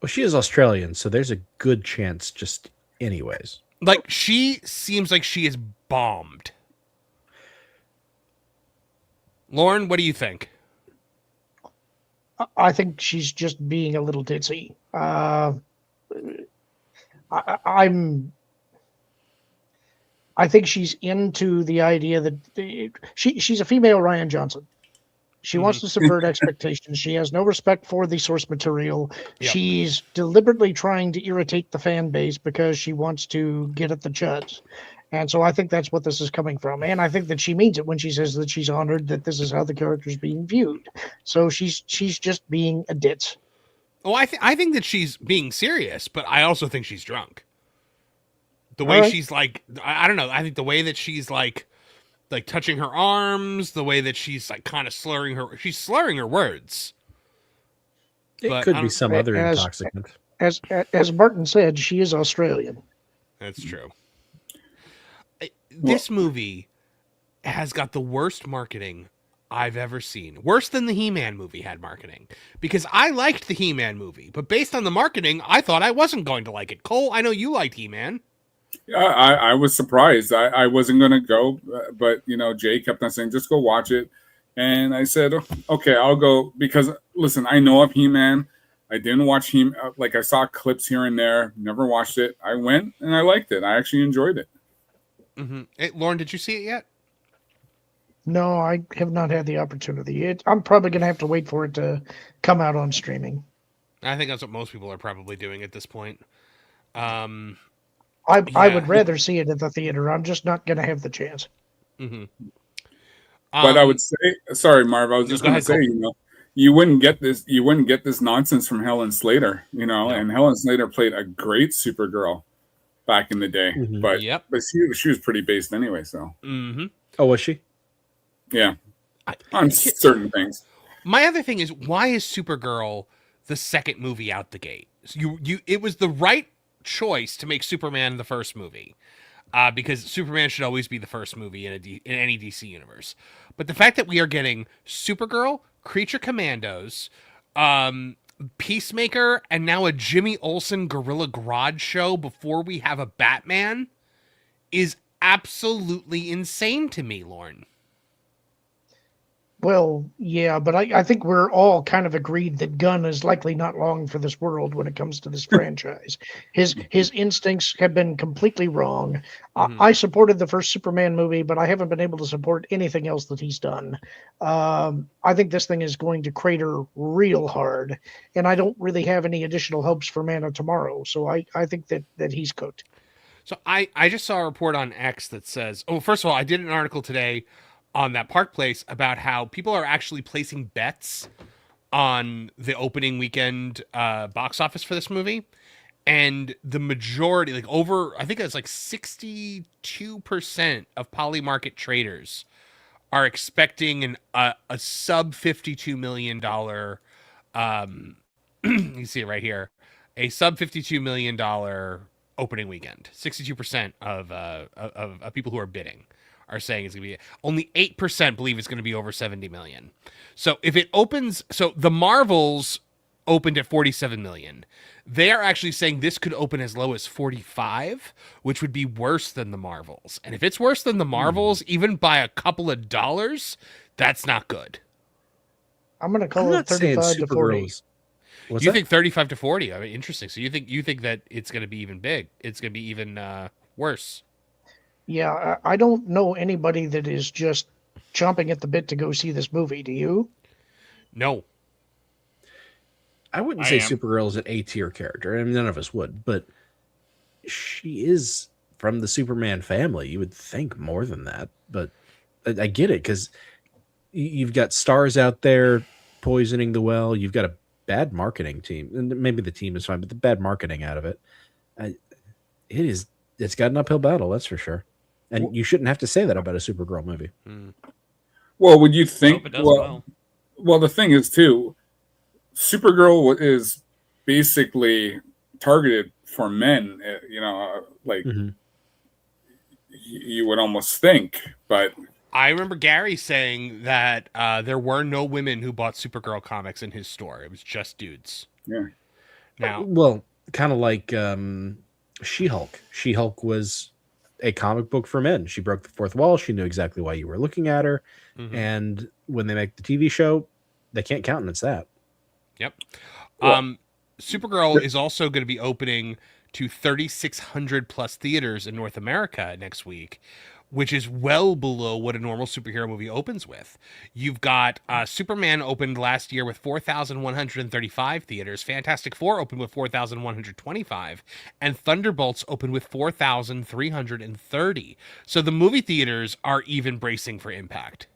Well, she is Australian, so there's a good chance just anyways. Like, she seems like she is bombed. Lauren, what do you think? I think she's just being a little ditzy. I think she's into the idea that she's a female Ryan Johnson. She wants to subvert expectations. She has no respect for the source material. Yep. She's deliberately trying to irritate the fan base because she wants to get at the chuds. And so I think that's what this is coming from. And I think that she means it when she says that she's honored that this is how the character is being viewed. So she's just being a ditz. Oh, I think that she's being serious, but I also think she's drunk. The way she's like, I don't know. I think the way that she's like touching her arms, the way that she's like kind of slurring her words. It could be some other intoxicant. As Martin said, she is Australian. That's true. This movie has got the worst marketing I've ever seen. Worse than the He-Man movie had marketing. Because I liked the He-Man movie, but based on the marketing, I thought I wasn't going to like it. Cole, I know you liked He-Man. Yeah, I was surprised. I wasn't going to go, but, you know, Jay kept on saying, just go watch it. And I said, okay, I'll go. Because, listen, I know of He-Man. I didn't watch He-Man. Like, I saw clips here and there. Never watched it. I went, and I liked it. I actually enjoyed it. Mm-hmm. Hey, Lauren, did you see it yet? No, I have not had the opportunity. I'm probably going to have to wait for it to come out on streaming. I think that's what most people are probably doing at this point. I would rather see it at the theater. I'm just not going to have the chance. Mm-hmm. But I would say, sorry, Marv, I was just going to say, you know, you wouldn't get this nonsense from Helen Slater, you know, and Helen Slater played a great Supergirl back in the day, but she was pretty based anyway. So, oh, was she? Yeah, on certain things. My other thing is, why is Supergirl the second movie out the gate? It was the right choice to make Superman the first movie, because Superman should always be the first movie in any DC universe. But the fact that we are getting Supergirl, Creature Commandos, Peacemaker, and now a Jimmy Olsen Gorilla Grodd show before we have a Batman is absolutely insane to me, Lauren. Well, yeah, but I think we're all kind of agreed that Gunn is likely not long for this world when it comes to this franchise. His instincts have been completely wrong. I supported the first Superman movie, but I haven't been able to support anything else that he's done. I think this thing is going to crater real hard, and I don't really have any additional hopes for Man of Tomorrow. So I think that he's cooked. So I just saw a report on X that says, oh, first of all, I did an article today on that Park Place about how people are actually placing bets on the opening weekend box office for this movie. And the majority, like over, I think it's like 62% of Polymarket traders are expecting a sub $52 million, you see it right here, a sub $52 million opening weekend. 62% of people who are bidding are saying it's going to be, only 8% believe it's going to be over 70 million. So if it opens, so the Marvels opened at 47 million. They are actually saying this could open as low as 45, which would be worse than the Marvels. And if it's worse than the Marvels, even by a couple of dollars, that's not good. I'm going to call it 35 to 40. You think 35 to 40? I mean, interesting. So you think that it's going to be even big? It's going to be even worse? Yeah, I don't know anybody that is just chomping at the bit to go see this movie. Do you? No. I wouldn't say Supergirl is an A-tier character. I mean, none of us would, but she is from the Superman family. You would think more than that, but I get it because you've got stars out there poisoning the well. You've got a bad marketing team, and maybe the team is fine, but the bad marketing out of it, it's got an uphill battle, that's for sure. And you shouldn't have to say that about a Supergirl movie. Well, would you think? Well, the thing is too, Supergirl is basically targeted for men. You know, like you would almost think, but I remember Gary saying that there were no women who bought Supergirl comics in his store. It was just dudes. Yeah. Now, well, kind of like She-Hulk. She-Hulk was a comic book for men. She broke the fourth wall. She knew exactly why you were looking at her. And when they make the TV show, they can't countenance that. Yep. Supergirl is also going to be opening to 3,600 plus theaters in North America next week, which is well below what a normal superhero movie opens with. You've got Superman opened last year with 4,135 theaters. Fantastic Four opened with 4,125. And Thunderbolts opened with 4,330. So the movie theaters are even bracing for impact.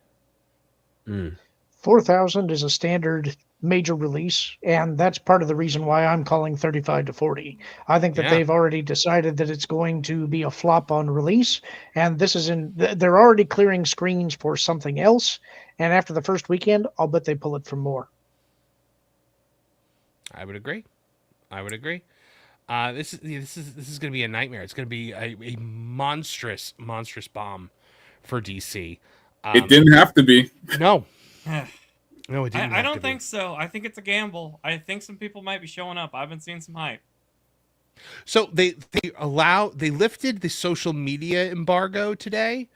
4,000 is a standard major release, and that's part of the reason why I'm calling 35 to 40. I think that they've already decided that it's going to be a flop on release, and they're already clearing screens for something else, and after the first weekend, I'll bet they pull it for more. I would agree. This is going to be a nightmare. It's going to be a monstrous bomb for DC. It didn't have to be. No. No, it didn't. I don't think so. I think it's a gamble. I think some people might be showing up. I've been seeing some hype. So they lifted the social media embargo today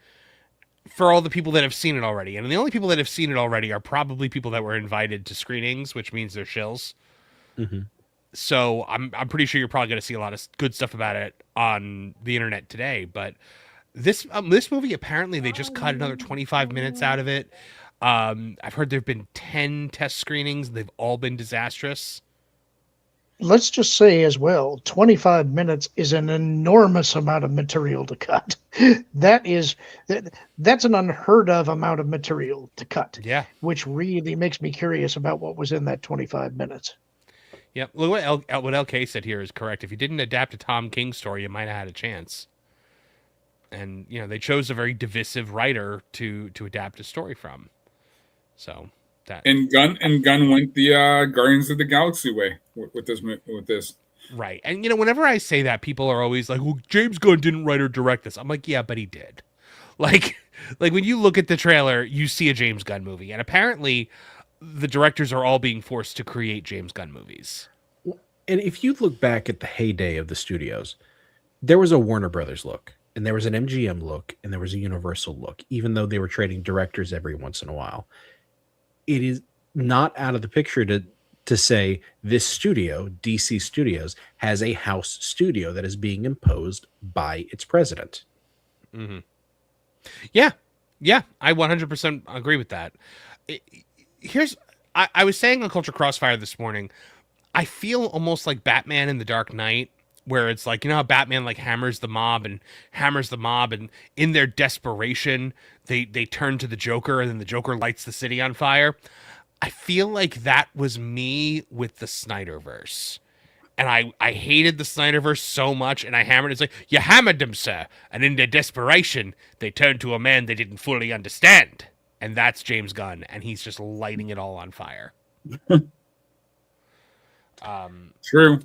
for all the people that have seen it already. And the only people that have seen it already are probably people that were invited to screenings, which means they're shills. So I'm pretty sure you're probably going to see a lot of good stuff about it on the internet today. But this movie, apparently they just cut another 25 minutes out of it. I've heard there have been 10 test screenings. They've all been disastrous. Let's just say as well, 25 minutes is an enormous amount of material to cut. That's an unheard of amount of material to cut. Yeah. Which really makes me curious about what was in that 25 minutes. Yep. Look what LK said here is correct. If you didn't adapt a Tom King story, you might have had a chance. And, they chose a very divisive writer to adapt a story from. So that and Gunn went the Guardians of the Galaxy way with this. Right. And whenever I say that, people are always like, "Well, James Gunn didn't write or direct this." I'm like, "Yeah, but he did." Like when you look at the trailer, you see a James Gunn movie, and apparently the directors are all being forced to create James Gunn movies. And if you look back at the heyday of the studios, there was a Warner Brothers look, and there was an MGM look, and there was a Universal look, even though they were trading directors every once in a while. it is not out of the picture to say this studio, DC Studios, has a house studio that is being imposed by its president. Mm-hmm. Yeah. Yeah. I 100% agree with that. I was saying on Culture Crossfire this morning, I feel almost like Batman in the Dark Knight, where it's like, you know how Batman like hammers the mob, and in their desperation, they turn to the Joker, and then the Joker lights the city on fire. I feel like that was me with the Snyderverse. And I hated the Snyderverse so much, and I hammered it. It's like, you hammered them, sir. And in their desperation, they turned to a man they didn't fully understand. And that's James Gunn, and he's just lighting it all on fire. True.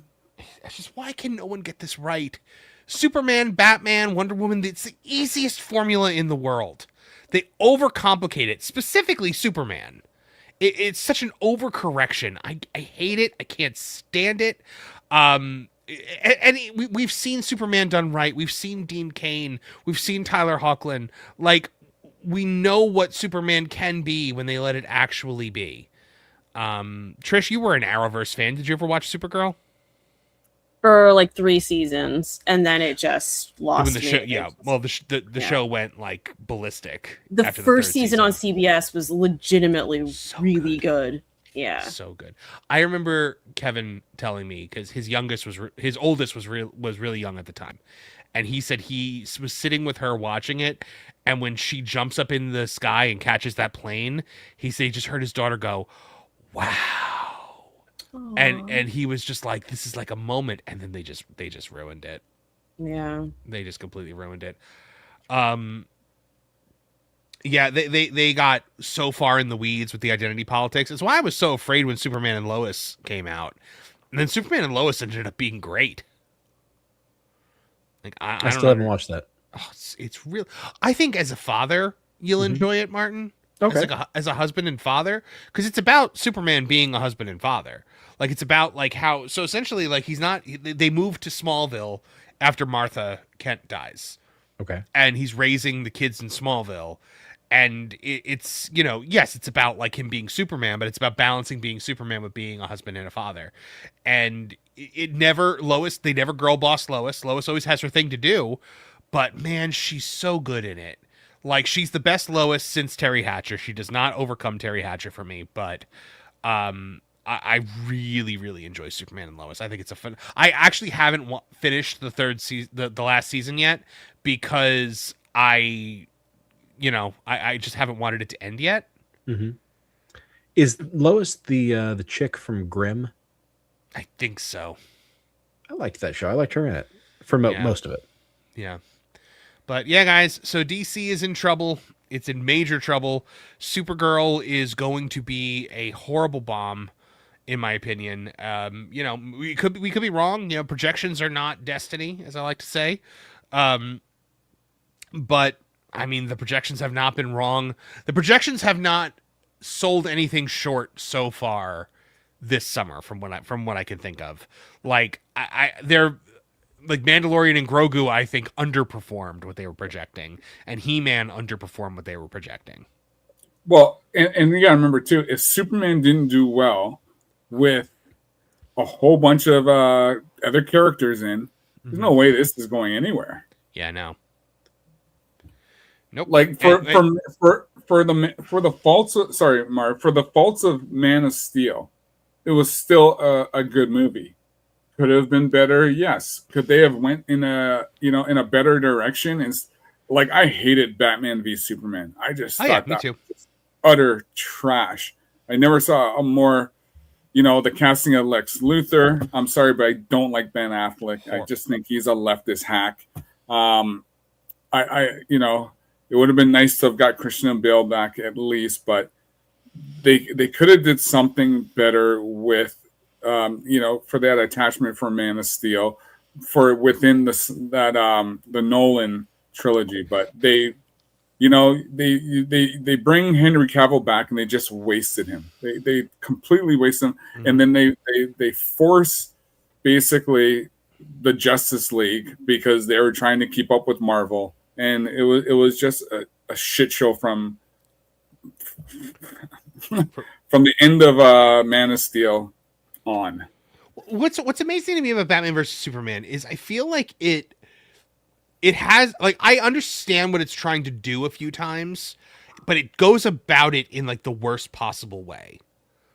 It's just, why can no one get this right? Superman, Batman, Wonder Woman, it's the easiest formula in the world. They overcomplicate it, specifically Superman. It's such an overcorrection. I hate it. I can't stand it. We've seen Superman done right. We've seen Dean Cain. We've seen Tyler Hoechlin. Like, we know what Superman can be when they let it actually be. Trish, you were an Arrowverse fan. Did you ever watch Supergirl? For like 3 seasons, and then it just lost the me. show, yeah. Well, the show went like ballistic. The after first third season on CBS was legitimately really good. Yeah, so good. I remember Kevin telling me, because his oldest was really young at the time, and he said he was sitting with her watching it, and when she jumps up in the sky and catches that plane, he said he just heard his daughter go, "Wow." And he was just like, this is like a moment, and then they just ruined it. Yeah. They just completely ruined it. Yeah, they got so far in the weeds with the identity politics. That's why I was so afraid when Superman and Lois came out. And then Superman and Lois ended up being great. Like I still haven't watched that. Oh, it's real. I think as a father, you'll enjoy it, Martin. Okay. As a husband and father, because it's about Superman being a husband and father. Like, it's about like how, so essentially, like, they moved to Smallville after Martha Kent dies. Okay. And he's raising the kids in Smallville. And it's, you know, yes, it's about like him being Superman, but it's about balancing being Superman with being a husband and a father. And they never girl boss Lois. Lois always has her thing to do, but man, she's so good in it. Like, she's the best Lois since Terry Hatcher. She does not overcome Terry Hatcher for me, but I really, really enjoy Superman and Lois. I think it's a fun. I actually haven't finished the third season, the last season yet, because I just haven't wanted it to end yet. Mm-hmm. Is Lois the chick from Grimm? I think so. I liked that show. I liked her in it for most of it. Yeah. But yeah, guys, so DC is in trouble. It's in major trouble. Supergirl is going to be a horrible bomb, in my opinion. You know, we could be wrong. You know, projections are not destiny, as I like to say. But I mean, the projections have not been wrong. The projections have not sold anything short so far this summer, from what I can think of. Like, they're like Mandalorian and Grogu, I think, underperformed what they were projecting, and He-Man underperformed what they were projecting. Well, and you gotta remember too, if Superman didn't do well with a whole bunch of other characters in, there's no way this is going anywhere. Yeah, no. Nope. Like for the faults of, sorry, Marv, for the faults of Man of Steel, it was still a good movie. Could have been better, yes. Could they have went in a better direction? And like, I hated Batman v Superman. I just thought me that too. was utter trash. I never saw a more, the casting of Lex Luthor. I'm sorry, but I don't like Ben Affleck. I just think he's a leftist hack. It would have been nice to have got Christian Bale back at least, but they could have did something better with, for that attachment for Man of Steel, for within the Nolan trilogy. But they bring Henry Cavill back and they just wasted him. They completely wasted him, and then they force basically the Justice League because they were trying to keep up with Marvel. And it was just a shit show from from the end of Man of Steel on. What's amazing to me about Batman versus Superman is I feel like it has, like, I understand what it's trying to do a few times, but it goes about it in like the worst possible way.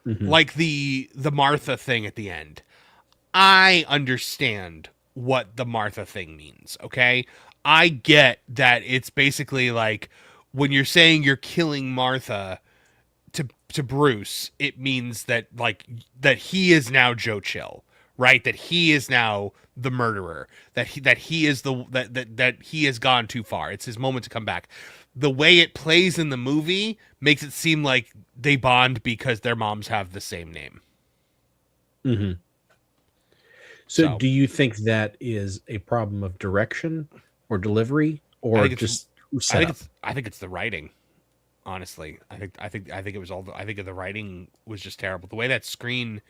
Mm-hmm. Like the Martha thing at the end. I understand what the Martha thing means, okay? I get that it's basically like when you're saying you're killing Martha to Bruce, it means that like that he is now Joe Chill, right? That he is now the murderer. That he is that he has gone too far. It's his moment to come back. The way it plays in the movie makes it seem like they bond because their moms have the same name. Mm-hmm. So do you think that is a problem of direction or delivery or just setup? I think it's the writing. Honestly, I think it was all. I think the writing was just terrible. The way that screen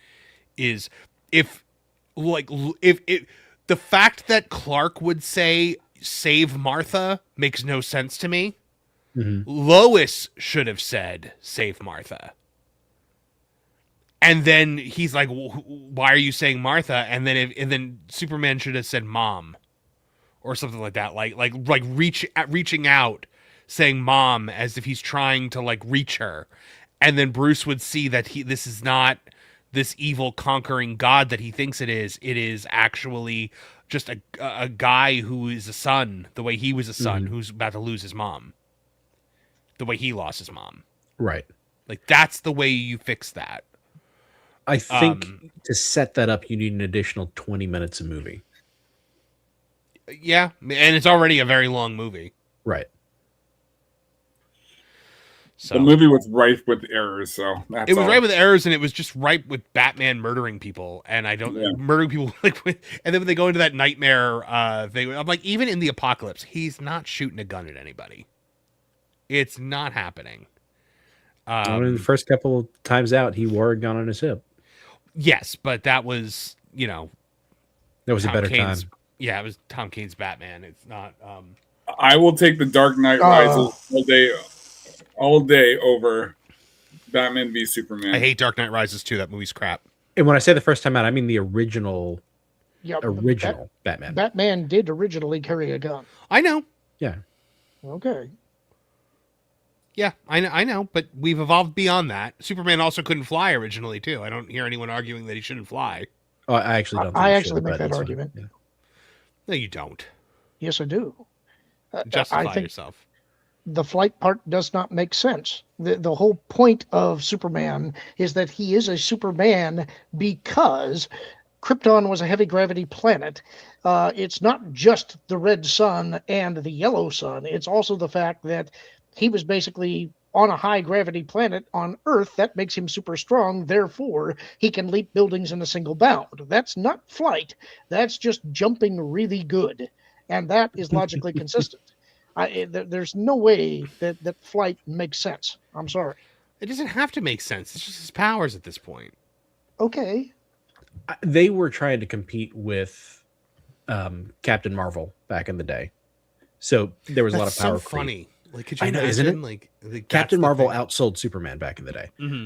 is, if the fact that Clark would say "save Martha" makes no sense to me. Mm-hmm. Lois should have said "save Martha," and then he's like, "Why are you saying Martha?" And then Superman should have said "Mom," or something like that. Like reaching out, saying "Mom" as if he's trying to like reach her, and then Bruce would see that this is not this evil conquering god that he thinks it is. It is actually just a guy who is a son, the way he was a son, who's about to lose his mom, the way he lost his mom. Right. Like that's the way you fix that. I think to set that up, you need an additional 20 minutes of movie. Yeah, and it's already a very long movie. Right. So the movie was rife with errors, so it was ripe with errors, and it was just ripe with Batman murdering people, and murdering people like. And then when they go into that nightmare thing, I'm like, even in the apocalypse, he's not shooting a gun at anybody. It's not happening. In the first couple of times out, he wore a gun on his hip. Yes, but that was that was a better time. Yeah, it was Tom Kane's Batman. It's not. I will take the Dark Knight Rises all day over Batman v Superman. I hate Dark Knight Rises too. That movie's crap. And when I say the first time out, I mean the original. Yeah, Batman. Batman did originally carry a gun. I know. Yeah. Okay. Yeah, I know, but we've evolved beyond that. Superman also couldn't fly originally too. I don't hear anyone arguing that he shouldn't fly. Oh, I actually don't. I actually make that argument. Yeah. No, you don't. Yes, I do. Justify yourself. The flight part does not make sense. The whole point of Superman is that he is a Superman because Krypton was a heavy gravity planet. It's not just the red sun and the yellow sun. It's also the fact that he was basically on a high gravity planet on Earth. That makes him super strong. Therefore, he can leap buildings in a single bound. That's not flight. That's just jumping really good. And that is logically consistent. There's no way that flight makes sense. I'm sorry. It doesn't have to make sense. It's just his powers at this point. Okay. They were trying to compete with Captain Marvel back in the day. So there was a lot of power. So funny. Like, could you imagine, isn't it? Like Captain Marvel outsold Superman back in the day. Mm-hmm.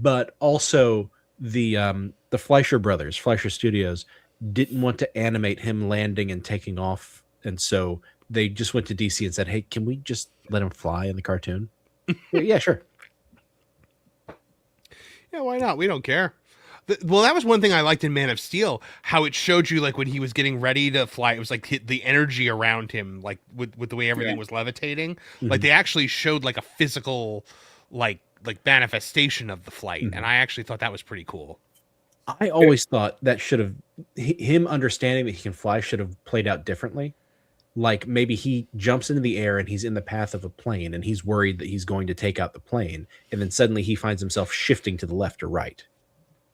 But also the Fleischer brothers, Fleischer Studios, didn't want to animate him landing and taking off, and so they just went to DC and said, "Hey, can we just let him fly in the cartoon?" Yeah, sure. Yeah, why not? We don't care. Well, that was one thing I liked in Man of Steel, how it showed you like when he was getting ready to fly, it was like the energy around him, like with the way everything was levitating. Mm-hmm. Like they actually showed like a physical like manifestation of the flight, and I actually thought that was pretty cool. I always thought that should have him understanding that he can fly should have played out differently. Like maybe he jumps into the air and he's in the path of a plane and he's worried that he's going to take out the plane, and then suddenly he finds himself shifting to the left or right.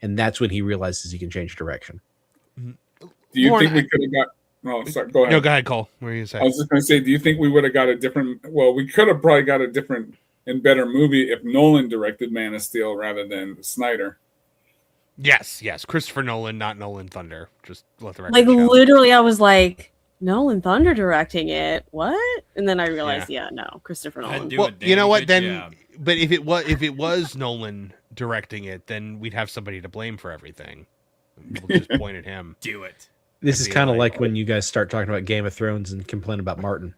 And that's when he realizes he can change direction. Do you think we could have got... Oh, sorry, go ahead. No, go ahead, Cole. What were you saying? I was just going to say, do you think we would have got a different... Well, we could have probably got a different and better movie if Nolan directed Man of Steel rather than Snyder. Yes. Christopher Nolan, not Nolan Thunder. Just let the record like show. Literally, I was like, Nolan Thunder directing it. What? And then I realized, no, Christopher Nolan. Well, you know what? Then, but if it was Nolan directing it, then we'd have somebody to blame for everything. We'll just point at him. Do it. This is kind of like when you guys start talking about Game of Thrones and complain about Martin.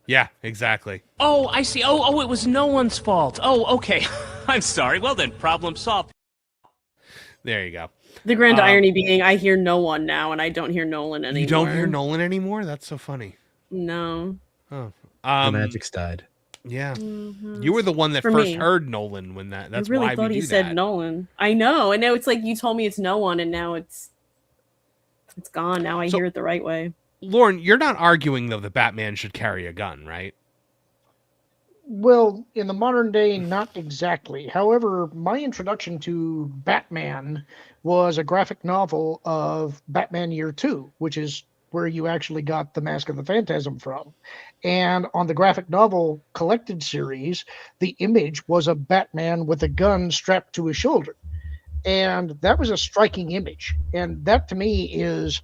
Yeah, exactly. Oh, I see. Oh, it was no one's fault. Oh, okay. I'm sorry. Well then, problem solved. There you go. The grand irony being, I hear no one now, and I don't hear Nolan anymore. You don't hear Nolan anymore? That's so funny. No. Oh, the magic's died. Yeah, Mm-hmm. you were the one that For first me. heard Nolan when that. That's I really why thought we he do said that. Nolan. I know, and now it's like you told me it's no one, and now it's gone. Now I hear it the right way. Lauren, you're not arguing though that Batman should carry a gun, right? Well, in the modern day, not exactly. However, my introduction to Batman was a graphic novel of Batman Year 2, which is where you actually got the Mask of the Phantasm from. And on the graphic novel collected series, the image was a Batman with a gun strapped to his shoulder. And that was a striking image. And that to me is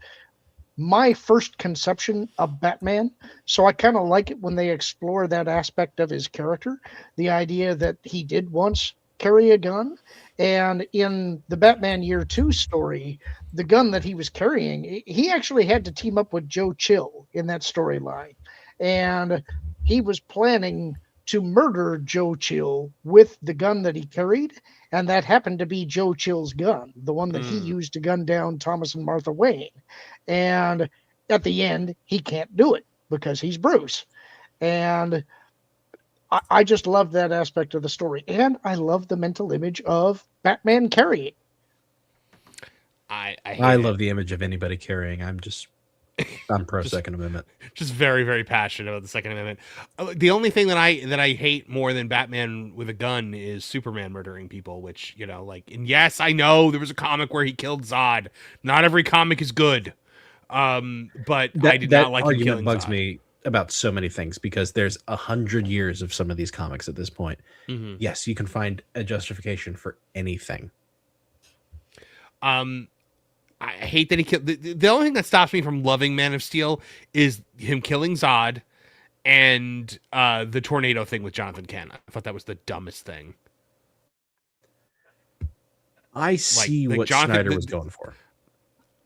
my first conception of Batman. So I kind of like it when they explore that aspect of his character, the idea that he did once carry a gun. And in the Batman Year 2 story, the gun that he was carrying, he actually had to team up with Joe Chill in that storyline. And he was planning to murder Joe Chill with the gun that he carried. And that happened to be Joe Chill's gun, the one that he used to gun down Thomas and Martha Wayne. And at the end, he can't do it because he's Bruce. And I just love that aspect of the story. And I love the mental image of Batman carrying. I love the image of anybody carrying. I'm pro Second Amendment. Just very, very passionate about the Second Amendment. The only thing that I hate more than Batman with a gun is Superman murdering people, which, and yes, I know there was a comic where he killed Zod. Not every comic is good. But I did not like him argument killing bugs Zod. me about so many things because there's 100 years of some of these comics at this point. Mm-hmm. Yes, you can find a justification for anything. I hate that he killed. The only thing that stops me from loving Man of Steel is him killing Zod and the tornado thing with Jonathan Kent. I thought that was the dumbest thing. I see what Snyder was going for.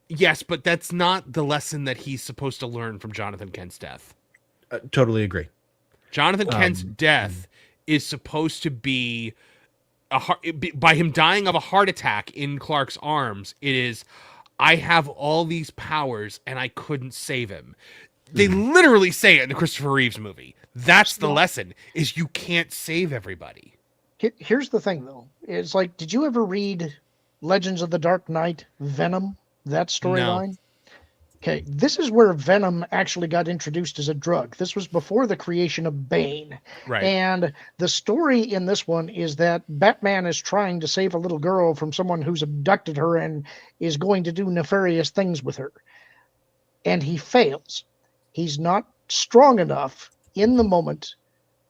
Yes, but that's not the lesson that he's supposed to learn from Jonathan Kent's death. Totally agree. Jonathan Kent's death is supposed to be by him dying of a heart attack in Clark's arms. It is, I have all these powers and I couldn't save him. They literally say it in the Christopher Reeves movie. That's the lesson, is you can't save everybody. Here's the thing, though. It's like, did you ever read Legends of the Dark Knight, Venom, that storyline? No. Okay, this is where Venom actually got introduced as a drug. This was before the creation of Bane. Right. And the story in this one is that Batman is trying to save a little girl from someone who's abducted her and is going to do nefarious things with her. And he fails. He's not strong enough in the moment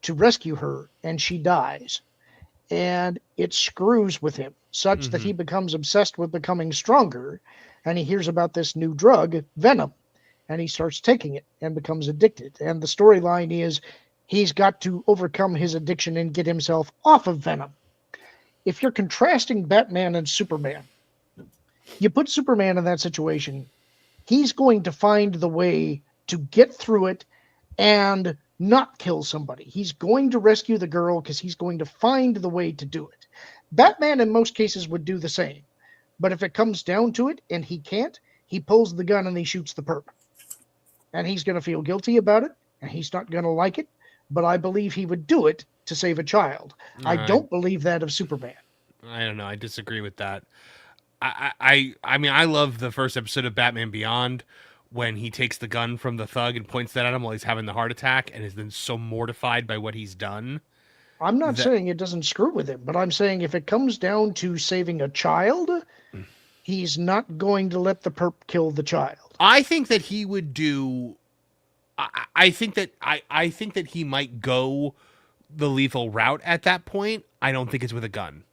to rescue her, and she dies. And it screws with him such that he becomes obsessed with becoming stronger. And he hears about this new drug, Venom, and he starts taking it and becomes addicted. And the storyline is he's got to overcome his addiction and get himself off of Venom. If you're contrasting Batman and Superman, you put Superman in that situation, he's going to find the way to get through it and not kill somebody. He's going to rescue the girl because he's going to find the way to do it. Batman, in most cases, would do the same. But if it comes down to it and he can't, he pulls the gun and he shoots the perp. And he's going to feel guilty about it, and he's not going to like it. But I believe he would do it to save a child. I don't believe that of Superman. I don't know. I disagree with that. I mean, I love the first episode of Batman Beyond when he takes the gun from the thug and points that at him while he's having the heart attack and is then so mortified by what he's done. I'm not saying it doesn't screw with him, but I'm saying if it comes down to saving a child, he's not going to let the perp kill the child. I think that he would do. I think that he might go the lethal route at that point. I don't think it's with a gun.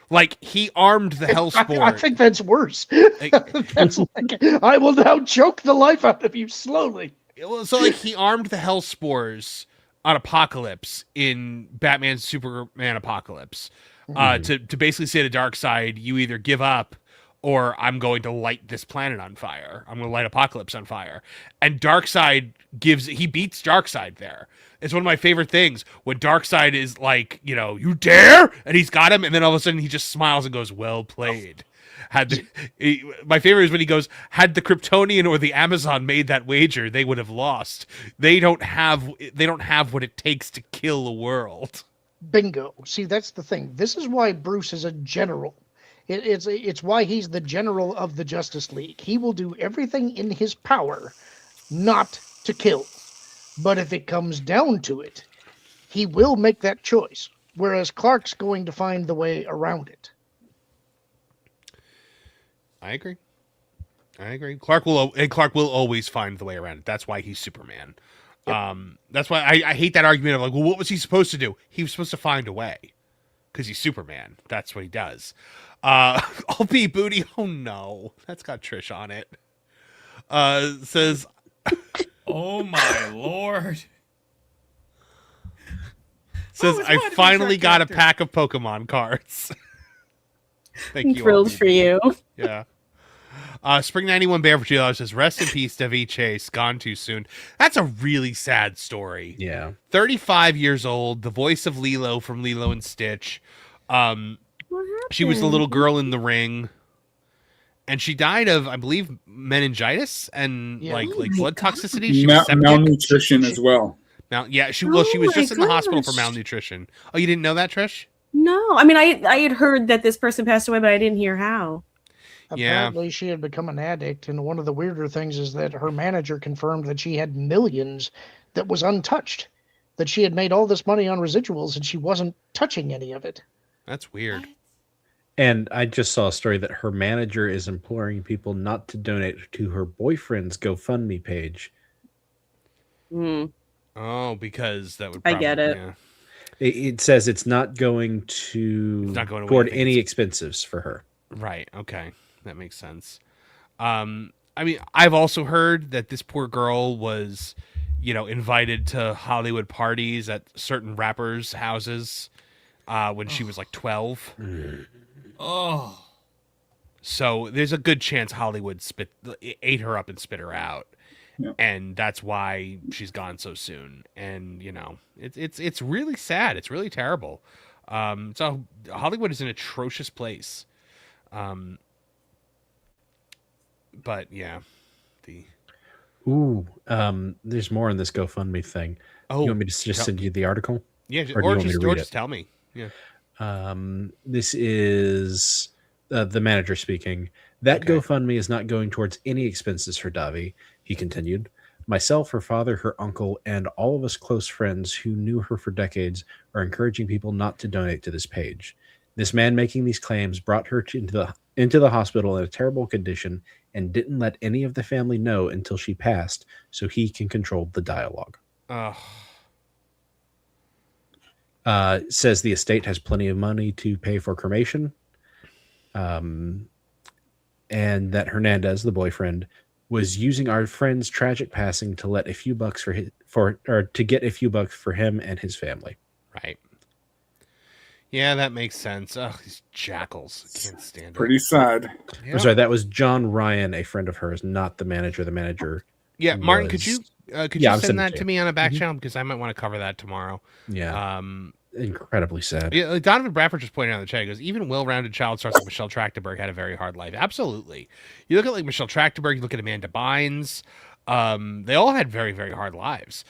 Like he armed the Hellsport. I think that's worse. That's like, I will now choke the life out of you slowly. So like he armed the Hellspores on Apocalypse in Batman Superman Apocalypse to basically say to Darkseid, you either give up or I'm going to light this planet on fire. I'm going to light Apocalypse on fire. And Darkseid beats Darkseid there. It's one of my favorite things when Darkseid is like, you dare? And he's got him. And then all of a sudden he just smiles and goes, well played. My favorite is when he goes, had the Kryptonian or the Amazon made that wager, they would have lost. They don't have what it takes to kill a world. Bingo. See, that's the thing. This is why Bruce is a general. It's why he's the general of the Justice League. He will do everything in his power not to kill. But if it comes down to it, he will make that choice. Whereas Clark's going to find the way around it. I agree. Clark will always find the way around it. That's why he's Superman. Yep. That's why I hate that argument of like, well, what was he supposed to do? He was supposed to find a way because he's Superman. That's what he does. LP Booty. Oh no, that's got Trish on it. Says, oh my lord. Says I finally got a pack of Pokemon cards. Thank I'm you. thrilled for you. Yeah. Spring 91 Bear for $2 says, rest in peace, David Chase, gone too soon. That's a really sad story. Yeah. 35 years old, the voice of Lilo from Lilo and Stitch. She was the little girl in the ring. And she died of, I believe, meningitis and like blood toxicity. She was malnutrition as well. She was just in the hospital for malnutrition. Oh, you didn't know that, Trish? No. I mean, I had heard that this person passed away, but I didn't hear how. Apparently she had become an addict, and one of the weirder things is that her manager confirmed that she had millions that was untouched, that she had made all this money on residuals and she wasn't touching any of it. That's weird. And I just saw a story that her manager is imploring people not to donate to her boyfriend's GoFundMe page. Oh, because that would I get it. Yeah. It says it's not going toward any expenses for her. Right. Okay. That makes sense. I mean, I've also heard that this poor girl was, invited to Hollywood parties at certain rappers' houses when she was like 12. Oh. So there's a good chance Hollywood ate her up and spit her out. Yeah. And that's why she's gone so soon. And, it's really sad. It's really terrible. So Hollywood is an atrocious place. But yeah, there's more in this GoFundMe thing. Oh, you want me to just send you the article? Yeah, or just tell me. Yeah. This is the manager speaking. That GoFundMe is not going towards any expenses for Davi, he continued. Myself, her father, her uncle, and all of us close friends who knew her for decades are encouraging people not to donate to this page. This man making these claims brought her into the hospital in a terrible condition and didn't let any of the family know until she passed, so he can control the dialogue. Says the estate has plenty of money to pay for cremation, and that Hernandez, the boyfriend, was using our friend's tragic passing to let a few bucks to get a few bucks for him and his family. Right. Yeah, that makes sense. Ugh, these jackals. I can't stand it. Pretty sad. Yeah. I'm sorry, that was John Ryan, a friend of hers, not the manager. The manager. Yeah, Martin, could you send that to me on a back channel? Because I might want to cover that tomorrow. Yeah. Incredibly sad. Yeah, like Donovan Bradford just pointed out in the chat. He goes, even well-rounded child stars like Michelle Trachtenberg had a very hard life. Absolutely. You look at like Michelle Trachtenberg, you look at Amanda Bynes. They all had very, very hard lives.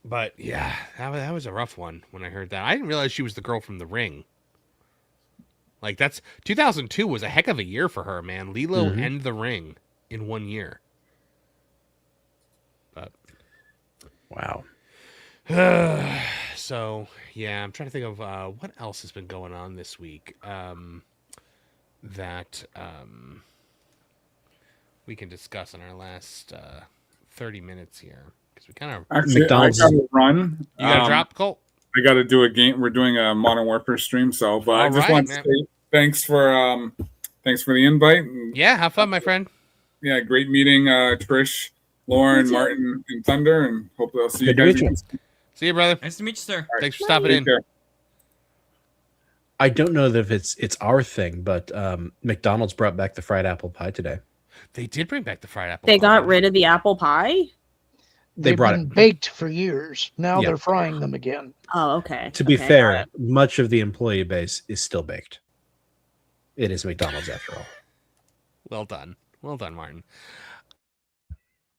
But yeah, that was a rough one when I heard that. I didn't realize she was the girl from The Ring. Like 2002 was a heck of a year for her, man. Lilo and The Ring in 1 year. But wow. So yeah, I'm trying to think of what else has been going on this week that we can discuss in our last 30 minutes here. We kind of actually, I got to run. You got to drop, Colt? I got to do a game. We're doing a Modern Warfare stream, so but I just want to say thanks for the invite. And, yeah, have fun, my friend. Yeah, great meeting, Trish, Lauren, Martin, and Thunder, and hopefully I'll see you guys again. See you, brother. Nice to meet you, sir. Right. Thanks for stopping in. I don't know that if it's our thing, but McDonald's brought back the fried apple pie today. They did bring back the fried apple. They got rid of the apple pie. They've been baked for years. Now they're frying them again. Oh, okay. To be fair, much of the employee base is still baked. It is McDonald's after all. Well done, Martin.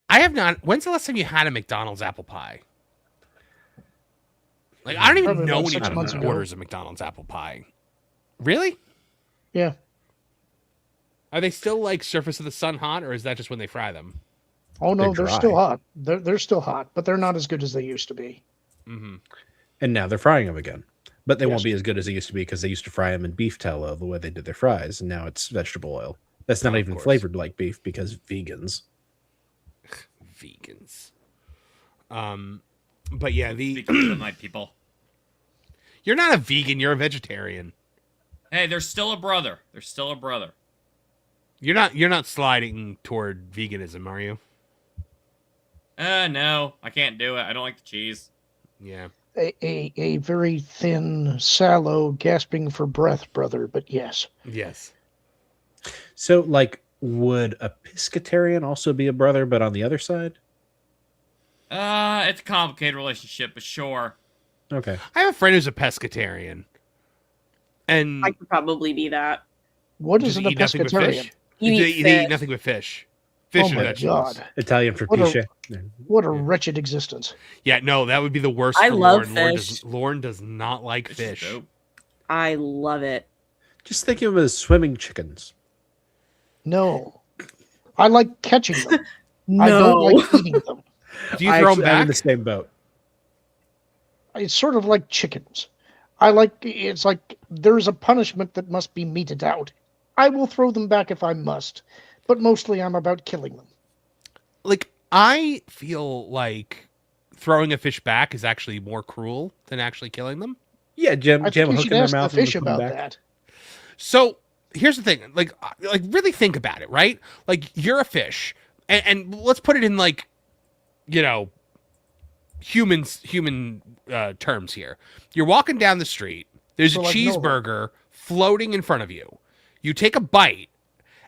I have not. When's the last time you had a McDonald's apple pie? Like, I don't even know anyone who orders a McDonald's apple pie. Really? Yeah. Are they still like surface of the sun hot, or is that just when they fry them? Oh no, they're still hot. They're still hot, but they're not as good as they used to be. Mm-hmm. And now they're frying them again, but they won't be as good as they used to be because they used to fry them in beef tallow the way they did their fries, and now it's vegetable oil. That's not even flavored like beef because vegans. Vegans. But yeah, because of my people. You're not a vegan. You're a vegetarian. Hey, they're still a brother. They're still a brother. You're not sliding toward veganism, are you? No, I can't do it. I don't like the cheese. Yeah. A very thin, sallow, gasping for breath brother, but yes. Yes. So, like, would a pescatarian also be a brother, but on the other side? It's a complicated relationship, but sure. Okay. I have a friend who's a pescatarian. And I could probably be that. What is a pescatarian? They eat nothing but fish. Fish and vegetables. God. Italian for pisce. What a wretched existence. Yeah, no, that would be the worst I for love Lauren. fish. Lauren does not like fish. I love it. Just think of them as swimming chickens. No. I like catching them. No. I don't like eating them. Do you throw them back? I'm in the same boat. It's sort of like chickens. It's like there's a punishment that must be meted out. I will throw them back if I must, but mostly I'm about killing them. Like, I feel like throwing a fish back is actually more cruel than actually killing them. Yeah, jam a you hook in should their ask mouth the fish and put them about back. that. So here's the thing, like really think about it, right? Like, you're a fish, and let's put it in like, human terms here. You're walking down the street. There's a cheeseburger floating in front of you. You take a bite,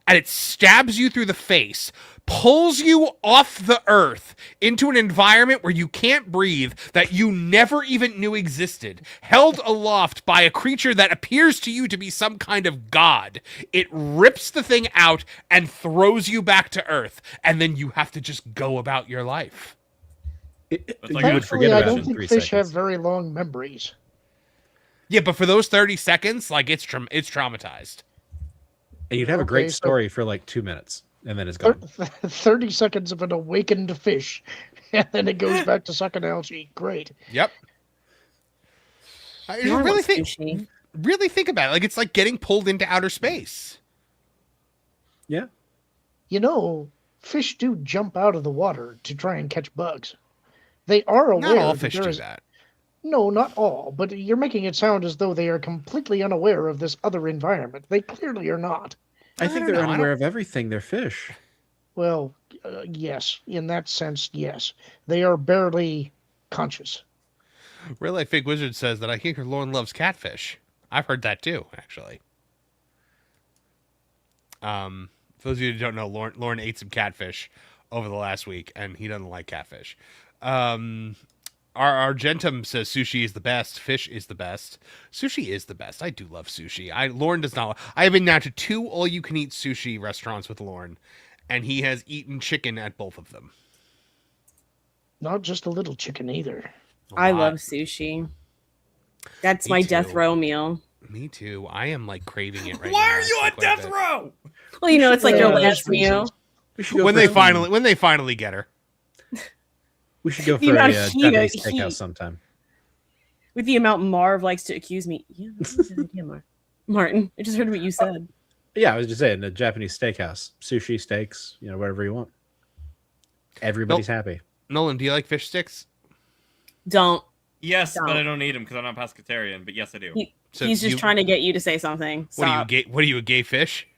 and it stabs you through the face, pulls you off the earth into an environment where you can't breathe, that you never even knew existed, held aloft by a creature that appears to you to be some kind of god. It rips the thing out and throws you back to earth, and then you have to just go about your life. Thankfully, I don't think fish have very long memories. Yeah, but for those 30 seconds, like, it's traumatized. And you'd have a great story for like 2 minutes, and then it's gone. 30 seconds of an awakened fish, and then it goes back to sucking algae. Great. Yep. Really think about it. Like, it's like getting pulled into outer space. Yeah. Fish do jump out of the water to try and catch bugs. They are aware. Not all fish do that. No, not all, but you're making it sound as though they are completely unaware of this other environment. They clearly are not. I think they're unaware of everything. They're fish. Well, yes. In that sense, yes. They are barely conscious. Real Life Fake Wizard says that I think Lauren loves catfish. I've heard that too, actually. For those of you who don't know, Lauren ate some catfish over the last week, and he doesn't like catfish. Argentum says sushi is the best. Fish is the best. Sushi is the best. I do love sushi. Lauren does not. I have been now to 2 all-you-can-eat sushi restaurants with Lauren, and he has eaten chicken at both of them. Not just a little chicken either. I love sushi. That's my death row meal. Me too. I am like craving it right now. Why are you on death row? Well, it's like your last meal. When they finally get her. We should go for a Japanese steakhouse sometime. With the amount Marv likes to accuse me. Yeah, that's a good idea, Martin. I just heard what you said. Yeah, I was just saying, a Japanese steakhouse. Sushi, steaks, whatever you want. Everybody's happy. Nolan, do you like fish sticks? Don't. Yes, Stop. but I don't need them because I'm not pescatarian. But yes, I do. He's just trying to get you to say something. What are you, Stop. gay? What are you, a gay fish?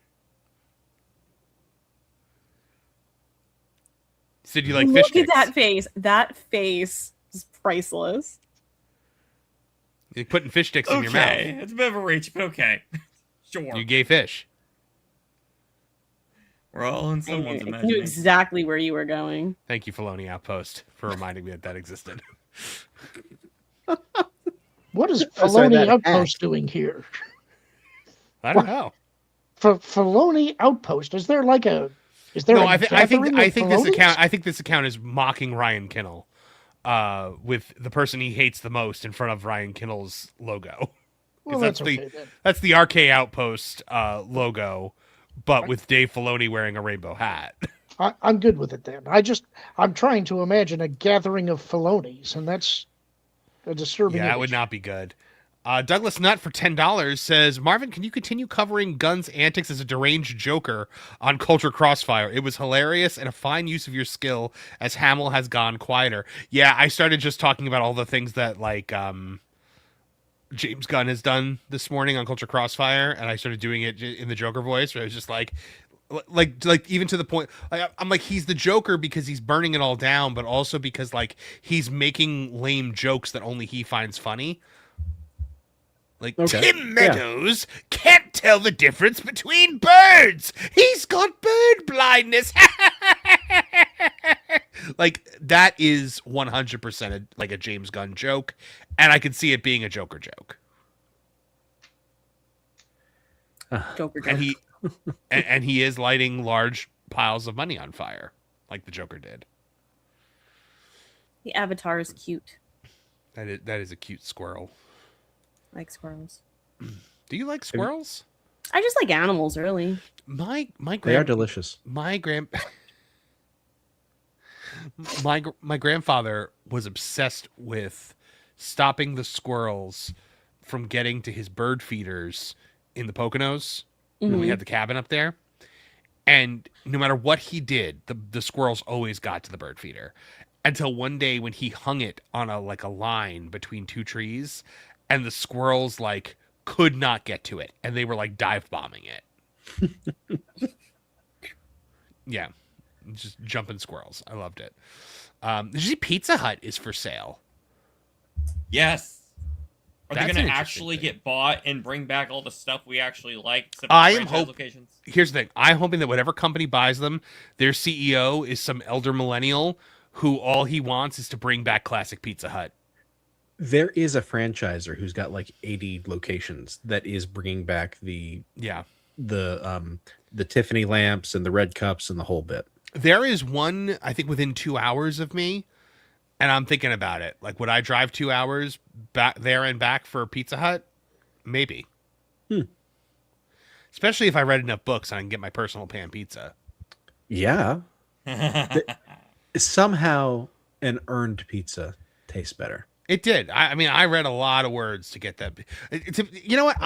Said you like fish Look at sticks. that face. That face is priceless. You're putting fish sticks in your mouth. It's a bit of a reach, but okay. Sure. You gay fish. We're all in I someone's knew imagination. exactly where you were going. Thank you, Filoni Outpost, for reminding me that existed. What is Oh, sorry, Filoni that Outpost hat. doing here? I don't know. For Filoni Outpost, is there like a? Is there? No, a I think gathering of this Filonis? account. I think this account is mocking Ryan Kinnell, with the person he hates the most in front of Ryan Kinnell's logo. Well, that's that's the okay then. that's the RK Outpost logo, but with Dave Filoni wearing a rainbow hat. I'm good with it then. I'm trying to imagine a gathering of Filonis, and that's a disturbing. Yeah, that image. would not be good. Douglas Nutt for $10 says, Marvin, can you continue covering Gunn's antics as a deranged Joker on Culture Crossfire? It was hilarious and a fine use of your skill as Hamill has gone quieter. Yeah, I started just talking about all the things that James Gunn has done this morning on Culture Crossfire, and I started doing it in the Joker voice, where I was just like even to the point, I'm like, he's the Joker because he's burning it all down, but also because he's making lame jokes that only he finds funny. Like, Okay. Tim Meadows can't tell the difference between birds. He's got bird blindness. That is 100% a James Gunn joke, and I can see it being a Joker joke. Joker. And he is lighting large piles of money on fire, like the Joker did. The avatar is cute. That is a cute squirrel. I like squirrels. Do you like squirrels? I just like animals, really. My They are delicious. My grandfather was obsessed with stopping the squirrels from getting to his bird feeders in the Poconos when we had the cabin up there. And no matter what he did, the squirrels always got to the bird feeder. Until one day when he hung it on a line between two trees, and the squirrels could not get to it, and they were dive bombing it. Yeah, just jumping squirrels. I loved it. Did you see Pizza Hut is for sale? Yes. Are they That's going an to interesting actually thing. get bought and bring back all the stuff we actually like? except for I am franchise hope. locations? Here's the thing. I'm hoping that whatever company buys them, their CEO is some elder millennial who all he wants is to bring back classic Pizza Hut. There is a franchiser who's got 80 locations that is bringing back the Tiffany lamps and the red cups and the whole bit. There is one, I think, within 2 hours of me, and I'm thinking about it. Would I drive 2 hours back there and back for Pizza Hut? Maybe. Especially if I read enough books and I can get my personal pan pizza. Yeah. Somehow an earned pizza tastes better. It did. I mean, I read a lot of words to get that. You know what?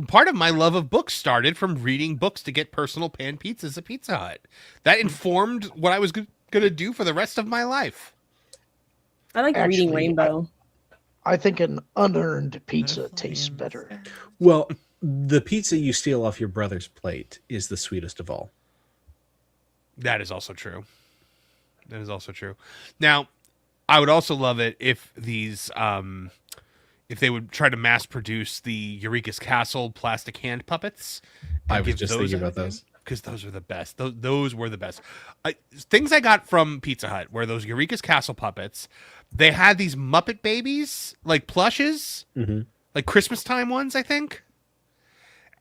Part of my love of books started from reading books to get personal pan pizzas at Pizza Hut. That informed what I was going to do for the rest of my life. I like reading Rainbow. I think an unearned pizza tastes better. Well, the pizza you steal off your brother's plate is the sweetest of all. That is also true. Now, I would also love it if these, if they would try to mass produce the Eureka's Castle plastic hand puppets. I was just thinking about those. Because those are the best. Those were the best. Things I got from Pizza Hut were those Eureka's Castle puppets. They had these Muppet Babies, plushes, like Christmas time ones, I think.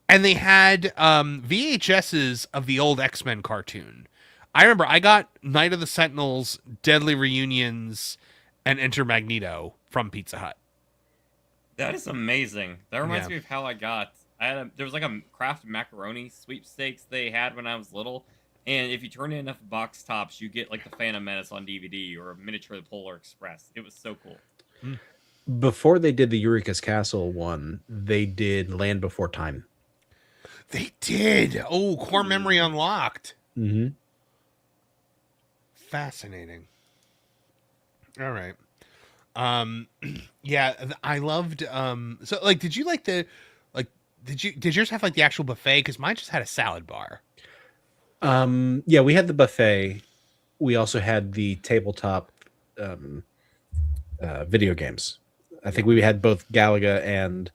And they had VHSs of the old X-Men cartoon. I remember I got Night of the Sentinels, Deadly Reunions, and Enter Magneto from Pizza Hut. That is amazing. That reminds me of how there was a Kraft macaroni sweepstakes they had when I was little, and if you turn in enough box tops, you get the Phantom Menace on DVD or a miniature of the Polar Express. It was so cool. Before they did the Eureka's Castle one, they did Land Before Time. They did. Oh, core memory unlocked. Mm-hmm. Fascinating. All right. Yeah, I loved. So like, did you like the, like, did yours have like the actual buffet? Because mine just had a salad bar. Yeah, we had the buffet. We also had the tabletop video games. I think we had both Galaga and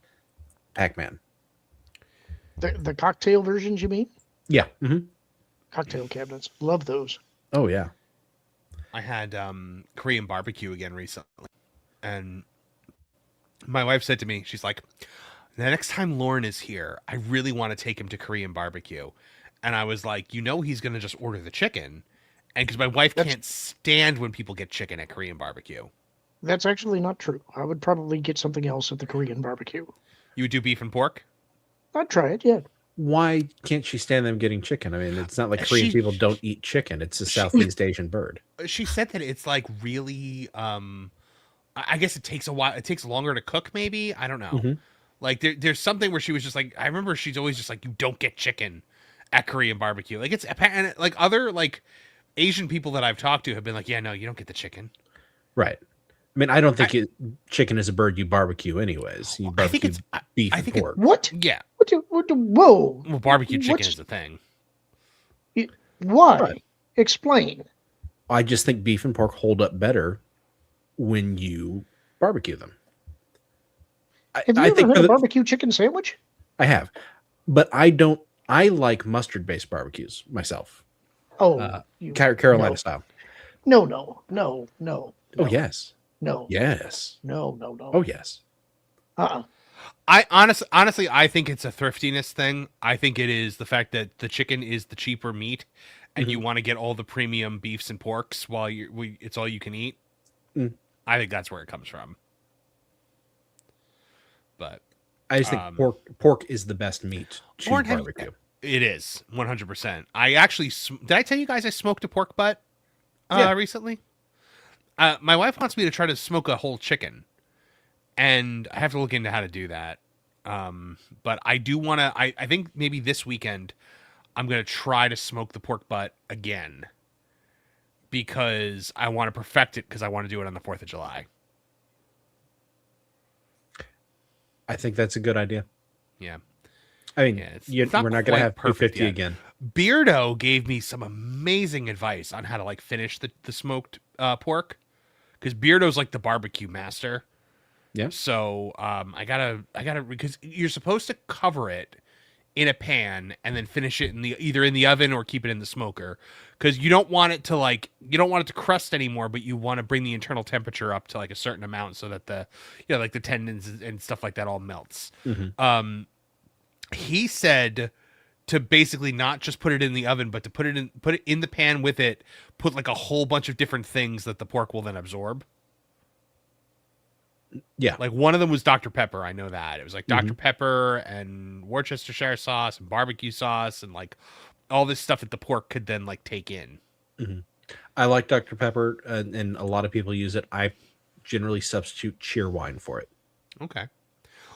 Pac-Man. The cocktail versions, you mean? Yeah. Cocktail cabinets. Love those. Oh yeah. I had Korean barbecue again recently, and my wife said to me, she's like, "The next time Lauren is here, I really want to take him to Korean barbecue." And I was like, he's going to just order the chicken, and because my wife can't stand when people get chicken at Korean barbecue. That's actually not true. I would probably get something else at the Korean barbecue. You would do beef and pork? I'd try it, yeah. Why can't she stand them getting chicken? I mean, it's not like Korean people don't eat chicken. It's a Southeast Asian bird. She said that it's like really, I guess it takes a while. It takes longer to cook, maybe. I don't know. Like there's something where she was just like, I remember she's always just like, you don't get chicken at Korean barbecue. Like it's apparent, like other like Asian people that I've talked to have been like, yeah, no, you don't get the chicken. Right. I mean, I don't think chicken is a bird you barbecue anyways. You barbecue I think it's beef I and think pork. What? Yeah. Whoa. Well, barbecue chicken is a thing. Why? Right. Explain. I just think beef and pork hold up better when you barbecue them. Have you ever had a barbecue chicken sandwich? I have, but I don't. I like mustard-based barbecues myself. Oh, Carolina style. No. Oh yes. No. Yes. No. Oh yes. I honestly, I think it's a thriftiness thing. I think it is the fact that the chicken is the cheaper meat, and you want to get all the premium beefs and porks while it's all you can eat. I think that's where it comes from. But I just think pork is the best meat to barbecue. It is 100%. I actually did I tell you guys I smoked a pork butt recently? My wife wants me to try to smoke a whole chicken, and I have to look into how to do that. But I do want to. I think maybe this weekend I'm going to try to smoke the pork butt again because I want to perfect it because I want to do it on the 4th of July. I think that's a good idea. Yeah. I mean, we're not going to have 250 again. Beardo gave me some amazing advice on how to like finish the smoked pork because Beardo's like the barbecue master. Yeah. So I gotta because you're supposed to cover it in a pan and then finish it either in the oven or keep it in the smoker because you don't want it to crust anymore, but you want to bring the internal temperature up to like a certain amount so that the like the tendons and stuff like that all melts. He said to basically not just put it in the oven, but to put it in the pan with it, put like a whole bunch of different things that the pork will then absorb. Yeah. Like one of them was Dr. Pepper. I know that. It was like Dr. Pepper and Worcestershire sauce and barbecue sauce and like all this stuff that the pork could then like take in. I like Dr. Pepper and a lot of people use it. I generally substitute Cheerwine for it. Okay.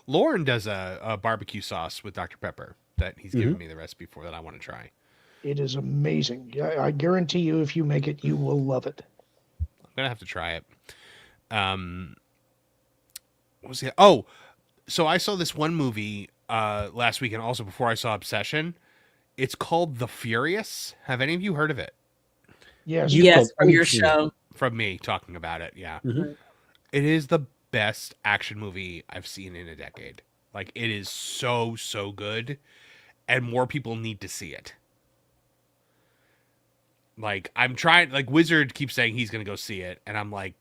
Lauren does a barbecue sauce with Dr. Pepper that he's given me the recipe for that I want to try. It is amazing. I guarantee you, if you make it, you will love it. I'm going to have to try it. What was it? Oh, so I saw this one movie last weekend also before I saw Obsession. It's called The Furious. Have any of you heard of it? Yes. Yes, from your show. From me talking about it, yeah. It is the best action movie I've seen in a decade. Like, it is so good, and more people need to see it. Like, I'm trying, like, Wizard keeps saying he's going to go see it, and I'm like,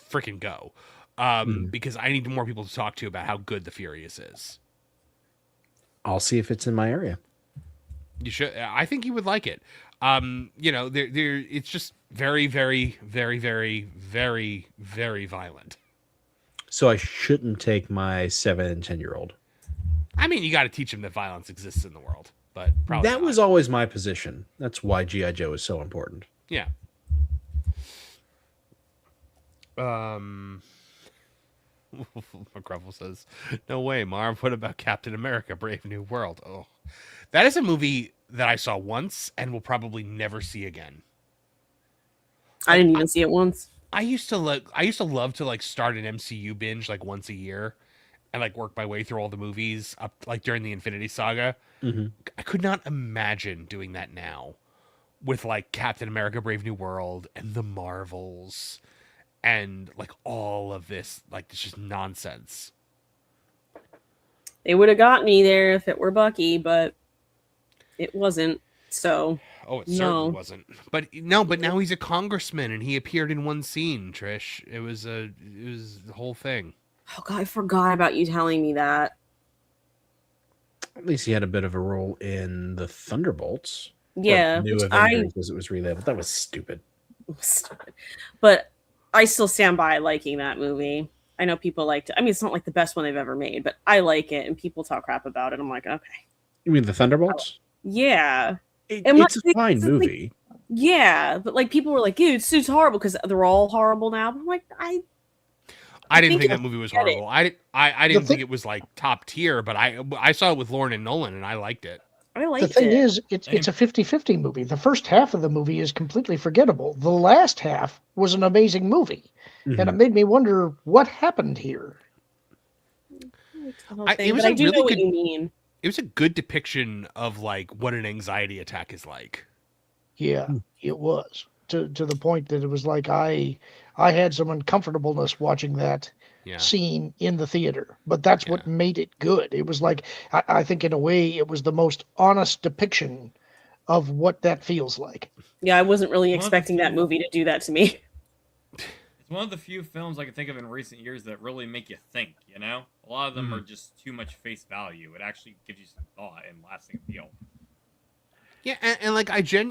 freaking go. Because I need more people to talk to about how good The Furious is. I'll see if it's in my area. You should. I think you would like it. It's just very violent. So I shouldn't take my 7 and 10-year-old. I mean, you got to teach them that violence exists in the world, but probably that was always my position. That's why G.I. Joe is so important. Yeah. McGruffle says, "No way, Marv. What about Captain America: Brave New World?" Oh, that is a movie that I saw once and will probably never see again. I didn't even see it once. I used to love to like start an MCU binge like once a year and like work my way through all the movies up like during the Infinity Saga. Mm-hmm. I could not imagine doing that now with like Captain America Brave New World and the Marvels and like all of this like it's just nonsense. They would have got me there if it were Bucky, but it wasn't. So Oh, it certainly wasn't. But now he's a congressman and he appeared in one scene, Trish. It was the whole thing. Oh god, I forgot about you telling me that. At least he had a bit of a role in the Thunderbolts. Yeah, New Avengers as it was relabeled. That was stupid. But I still stand by liking that movie. I know people liked it. I mean, it's not like the best one they've ever made, but I like it, and people talk crap about it. I'm like, okay. You mean the Thunderbolts? Yeah. It's a fine movie. Like, yeah, but like people were like, dude, it's horrible because they're all horrible now. But I'm like, I didn't think that movie was horrible. I didn't think it was like top tier, but I saw it with Lauren and Nolan and I liked it. I liked it. The thing is, it's a 50-50 movie. The first half of the movie is completely forgettable. The last half was an amazing movie. Mm-hmm. And it made me wonder what happened here. It was a really good, you mean. It was a good depiction of like what an anxiety attack is like. Yeah, it was. To the point that it was like I had some uncomfortableness watching that scene in the theater. But that's what made it good. It was like I think in a way it was the most honest depiction of what that feels like. Yeah, I wasn't really expecting that movie to do that to me. It's one of the few films I can think of in recent years that really make you think, you know? A lot of them are just too much face value. It actually gives you some thought and lasting appeal. Yeah, and like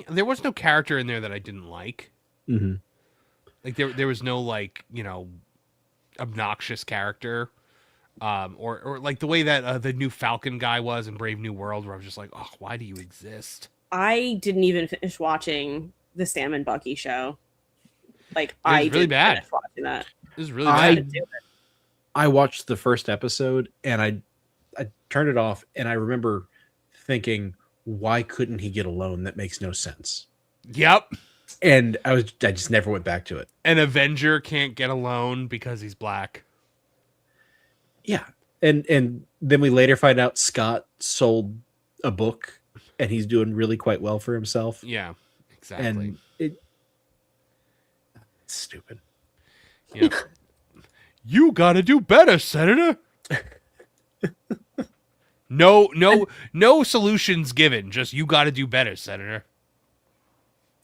there was no character in there that I didn't like. Mm-hmm. Like there was no like, you know, obnoxious character. Or like the way that the new Falcon guy was in Brave New World, where I was just like, oh, why do you exist? I didn't even finish watching the Sam and Bucky show. Like it was really bad. Finish watching that. It was really bad. I watched the first episode and I turned it off, and I remember thinking, why couldn't he get a loan? That makes no sense. Yep. And I just never went back to it. An Avenger can't get a loan because he's black. Yeah. And then we later find out Scott sold a book and he's doing really quite well for himself. Yeah, exactly. And it's stupid. Yeah. You got to do better, Senator. No solutions given. Just you got to do better, Senator.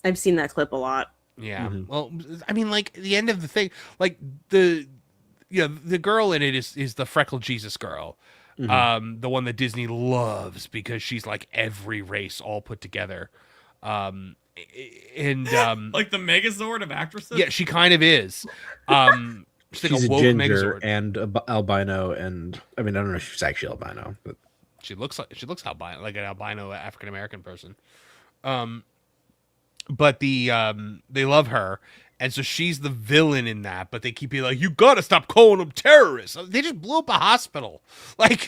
I've seen that clip a lot. Yeah. Mm-hmm. Well, I mean, like the end of the thing, like the girl in it is the freckled Jesus girl, the one that Disney loves because she's like every race all put together, and like the Megazord of actresses. Yeah, she kind of is. She's like a woke ginger Megazord. And albino, and I mean I don't know if she's actually albino, but she looks albino, like an albino African American person. But they love her, and so she's the villain in that. But they keep being like, "You gotta stop calling them terrorists." They just blew up a hospital. Like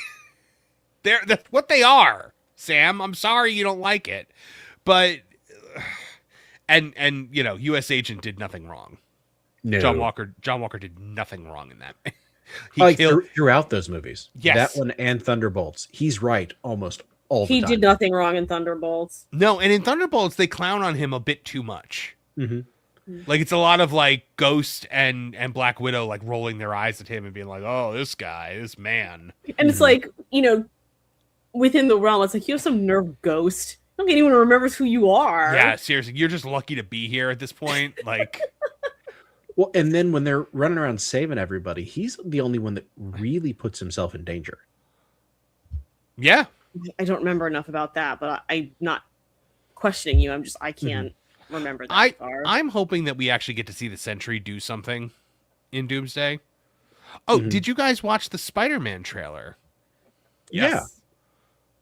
that's what they are. Sam, I'm sorry you don't like it, but and you know, U.S. Agent did nothing wrong. No. John Walker did nothing wrong in that. He killed throughout those movies. Yes, that one and Thunderbolts. He's right almost all the He time. did nothing wrong in Thunderbolts. No, and in Thunderbolts they clown on him a bit too much. Mm-hmm. Like it's a lot of like Ghost and Black Widow like rolling their eyes at him and being like, "Oh, this guy, this man." And it's like, you know, within the realm, it's like you have some nerve, Ghost. I don't think anyone remembers who you are. Yeah, seriously, you're just lucky to be here at this point. Like, well, and then when they're running around saving everybody, he's the only one that really puts himself in danger. Yeah. I don't remember enough about that, but I'm not questioning you. I can't remember that far. I'm hoping that we actually get to see the Sentry do something in Doomsday. Oh, did you guys watch the Spider-Man trailer? Yes. Yeah.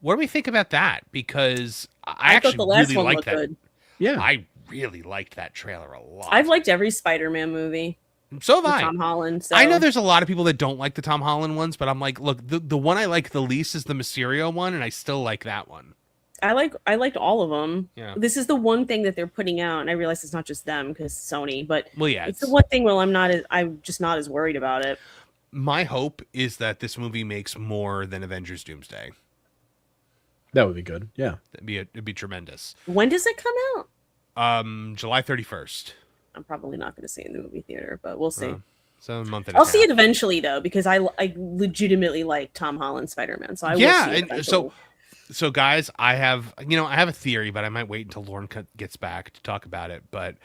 What do we think about that? Because I thought actually the last really one liked looked that. good. Yeah. I really liked that trailer a lot. I've liked every Spider-Man movie. So have with I. Tom Holland. So. I know there's a lot of people that don't like the Tom Holland ones, but I'm like, look, the one I like the least is the Mysterio one, and I still like that one. I liked all of them. Yeah. This is the one thing that they're putting out, and I realize it's not just them because Sony, but Well, yeah, it's the one thing. Well, I'm just not as worried about it. My hope is that this movie makes more than Avengers Doomsday. That would be good. Yeah. It'd be tremendous. When does it come out? July 31st. I'm probably not going to see it in the movie theater, but we'll see. So a month and I'll a half. see it eventually though, because I legitimately like Tom Holland Spider-Man. So I will see it eventually. So guys, I have a theory, but I might wait until Lauren gets back to talk about it. But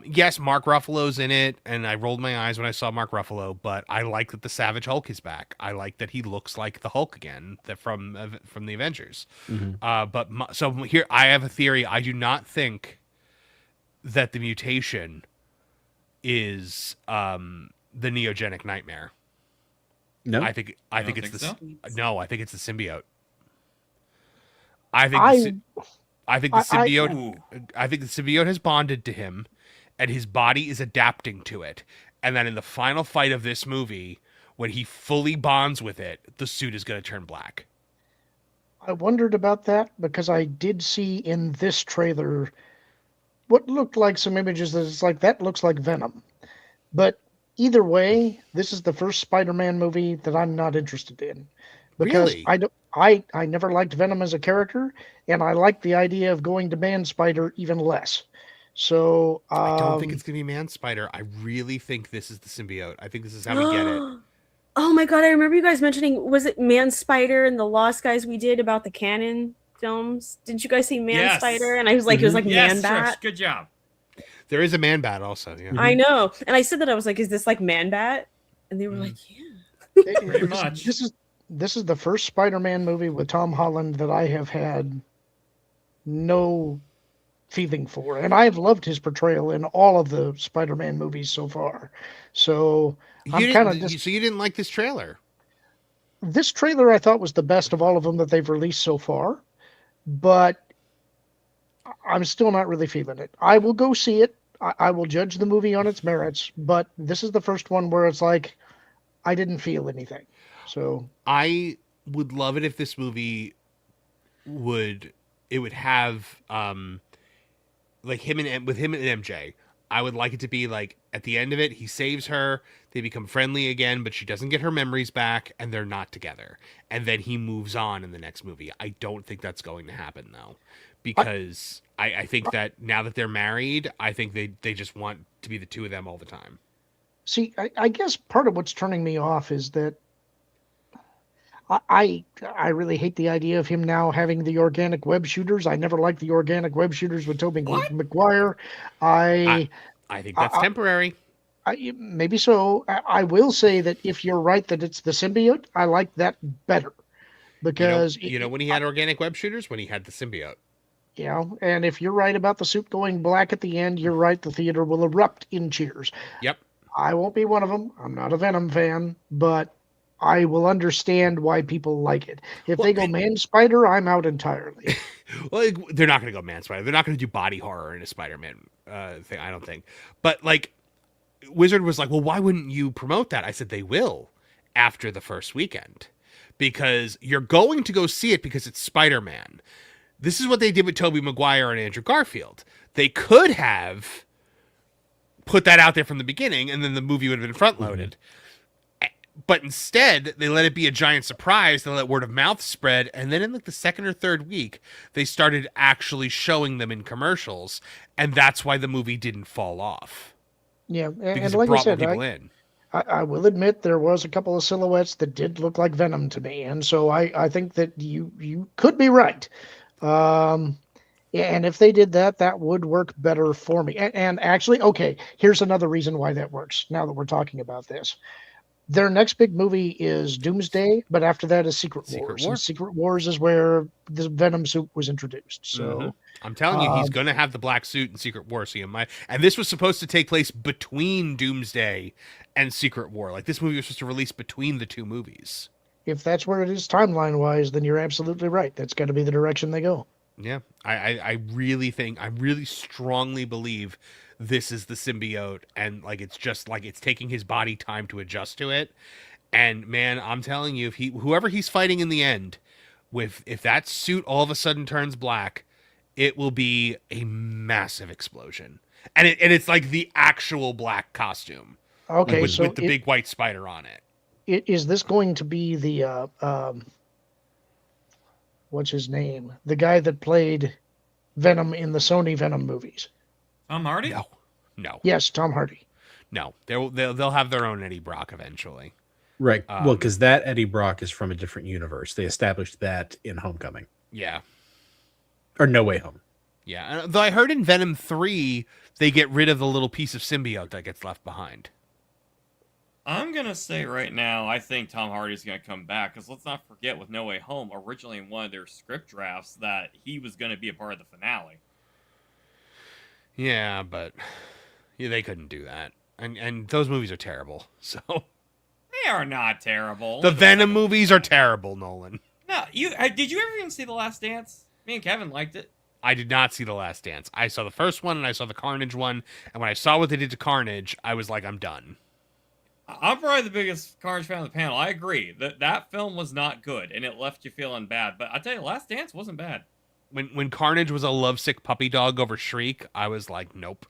yes, Mark Ruffalo's in it, and I rolled my eyes when I saw Mark Ruffalo. But I like that the Savage Hulk is back. I like that he looks like the Hulk again, from the Avengers. Mm-hmm. So here I have a theory. I do not think that the mutation is the neogenic nightmare. No, I think it's the so? no. I think it's the symbiote. I think the symbiote has bonded to him, and his body is adapting to it. And then in the final fight of this movie, when he fully bonds with it, the suit is going to turn black. I wondered about that because I did see in this trailer what looked like some images that looks like Venom. But either way, this is the first Spider-Man movie that I'm not interested in. Because really? I never liked Venom as a character, and I like the idea of going to Man Spider even less. So I don't think it's gonna be Man Spider. I really think this is the symbiote. I think this is how we get it. Oh my god, I remember you guys mentioning, was it Man Spider and the Lost Guys we did about the canon films? Didn't you guys see Man Spider? And I was like, it was like Man Bat. Trish, good job. There is a Man Bat also. Yeah. I know, and I said that I was like, is this like Man Bat? And they were like, yeah. Pretty much. This is the first Spider-Man movie with Tom Holland that I have had no feeling for, and I've loved his portrayal in all of the Spider-Man movies so far. So I'm kind of so you didn't like this trailer? This trailer I thought was the best of all of them that they've released so far, but I'm still not really feeling it. I will go see it. I will judge the movie on its merits, but this is the first one where it's like I didn't feel anything. So I would love it if this movie would have like him and MJ. I would like it to be like at the end of it, he saves her, they become friendly again, but she doesn't get her memories back, and they're not together. And then he moves on in the next movie. I don't think that's going to happen though, because I think that now that they're married, I think they just want to be the two of them all the time. See, I guess part of what's turning me off is that I really hate the idea of him now having the organic web shooters. I never liked the organic web shooters with Tobey Maguire. I think that's temporary. Maybe so. I will say that if you're right that it's the symbiote, I like that better. Because you know when he had organic web shooters? When he had the symbiote. And if you're right about the suit going black at the end, you're right, the theater will erupt in cheers. Yep. I won't be one of them. I'm not a Venom fan, but I will understand why people like it. If they go Man Spider, I'm out entirely. Well, they're not going to go Man Spider. They're not going to do body horror in a Spider-Man thing, I don't think. But like, Wizard was like, well, why wouldn't you promote that? I said they will after the first weekend, because you're going to go see it because it's Spider-Man. This is what they did with Tobey Maguire and Andrew Garfield. They could have put that out there from the beginning, and then the movie would have been front-loaded. But instead, they let it be a giant surprise. They let word of mouth spread. And then in like the second or third week, they started actually showing them in commercials. And that's why the movie didn't fall off. Yeah. Because and like it brought I said, more people in. I will admit there was a couple of silhouettes that did look like Venom to me. And so I think that you could be right. And if they did that, that would work better for me. And actually, okay, here's another reason why that works now that we're talking about this. Their next big movie is Doomsday, but after that is Secret Wars. And Secret Wars is where the Venom suit was introduced. So I'm telling you, he's going to have the black suit in Secret War. So and this was supposed to take place between Doomsday and Secret War. Like this movie was supposed to release between the two movies. If that's where it is timeline-wise, then you're absolutely right. That's got to be the direction they go. Yeah, I really strongly believe this is the symbiote, and like it's just like it's taking his body time to adjust to it. And man, I'm telling you, if whoever he's fighting in the end, if that suit all of a sudden turns black, it will be a massive explosion. And it's like the actual black costume. Okay, with, so with the big white spider on it. Is this going to be the what's his name? The guy that played Venom in the Sony Venom movies. Tom Hardy? No. Yes, Tom Hardy. No. They'll have their own Eddie Brock eventually. Right. Well, because that Eddie Brock is from a different universe. They established that in Homecoming. Yeah. Or No Way Home. Yeah. Though I heard in Venom 3, they get rid of the little piece of symbiote that gets left behind. I'm going to say right now, I think Tom Hardy's going to come back, because let's not forget, with No Way Home, originally in one of their script drafts, that he was going to be a part of the finale. Yeah, but they couldn't do that. And those movies are terrible, so... They are not terrible. The Venom movies are terrible, Nolan. No, did you ever even see The Last Dance? Me and Kevin liked it. I did not see The Last Dance. I saw the first one, and I saw the Carnage one, and when I saw what they did to Carnage, I was like, I'm done. I'm probably the biggest Carnage fan on the panel. I agree. That film was not good, and it left you feeling bad. But I tell you, Last Dance wasn't bad. When Carnage was a lovesick puppy dog over Shriek, I was like, nope.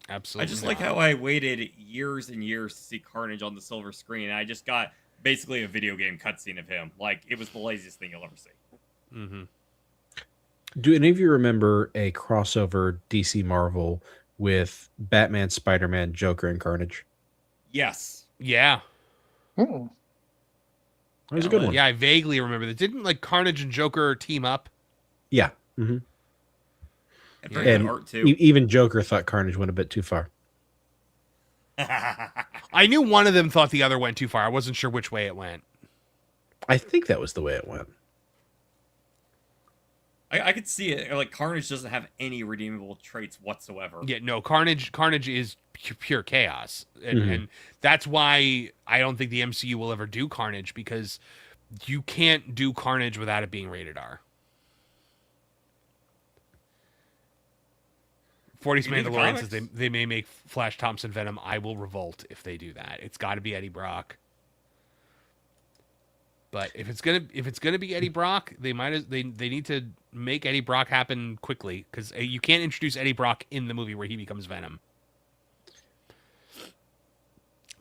Absolutely I just not. like how I waited years and years to see Carnage on the silver screen, and I just got basically a video game cutscene of him. Like, it was the laziest thing you'll ever see. Mm-hmm. Do any of you remember a crossover DC Marvel with Batman, Spider-Man, Joker, and Carnage? Yes. Yeah. Hmm. That was a good one. Yeah, I vaguely remember that. Didn't like Carnage and Joker team up? Yeah. Mm-hmm. And art too. Even Joker thought Carnage went a bit too far. I knew one of them thought the other went too far. I wasn't sure which way it went. I think that was the way it went. I could see it. Like, Carnage doesn't have any redeemable traits whatsoever. Yeah, no, Carnage is pure chaos. And that's why I don't think the MCU will ever do Carnage, because you can't do Carnage without it being rated R. 40's Mandalorian says they may make Flash Thompson Venom. I will revolt if they do that. It's got to be Eddie Brock. But if it's gonna be Eddie Brock, they need to make Eddie Brock happen quickly, because you can't introduce Eddie Brock in the movie where he becomes Venom.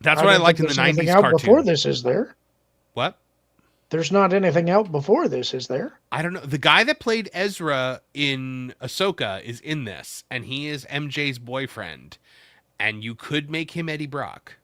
That's what I liked in the 90s out cartoon. Before this, is there? What? There's not anything out before this, is there? I don't know. The guy that played Ezra in Ahsoka is in this, and he is MJ's boyfriend, and you could make him Eddie Brock.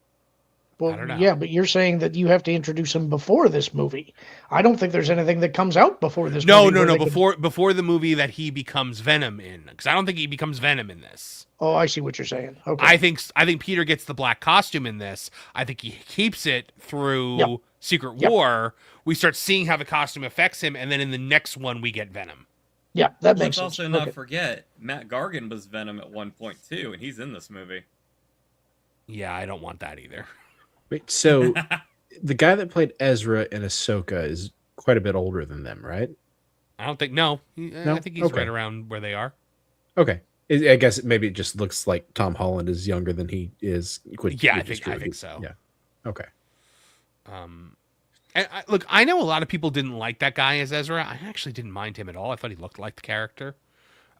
Well, I don't know. yeah, but you're saying that you have to introduce him before this movie. I don't think there's anything that comes out before this movie. No. Before the movie that he becomes Venom in, because I don't think he becomes Venom in this. Oh, I see what you're saying. Okay. I think Peter gets the black costume in this. I think he keeps it through Secret War. We start seeing how the costume affects him, and then in the next one we get Venom. Yeah, that makes sense. Let's also not forget, Matt Gargan was Venom at one point too, and he's in this movie. Yeah, I don't want that either. Wait, so the guy that played Ezra in Ahsoka is quite a bit older than them, right? I don't think no. I think he's right around where they are. Okay. I guess maybe it just looks like Tom Holland is younger than he is. Yeah, I think so. Yeah. Okay. And look, I know a lot of people didn't like that guy as Ezra. I actually didn't mind him at all. I thought he looked like the character.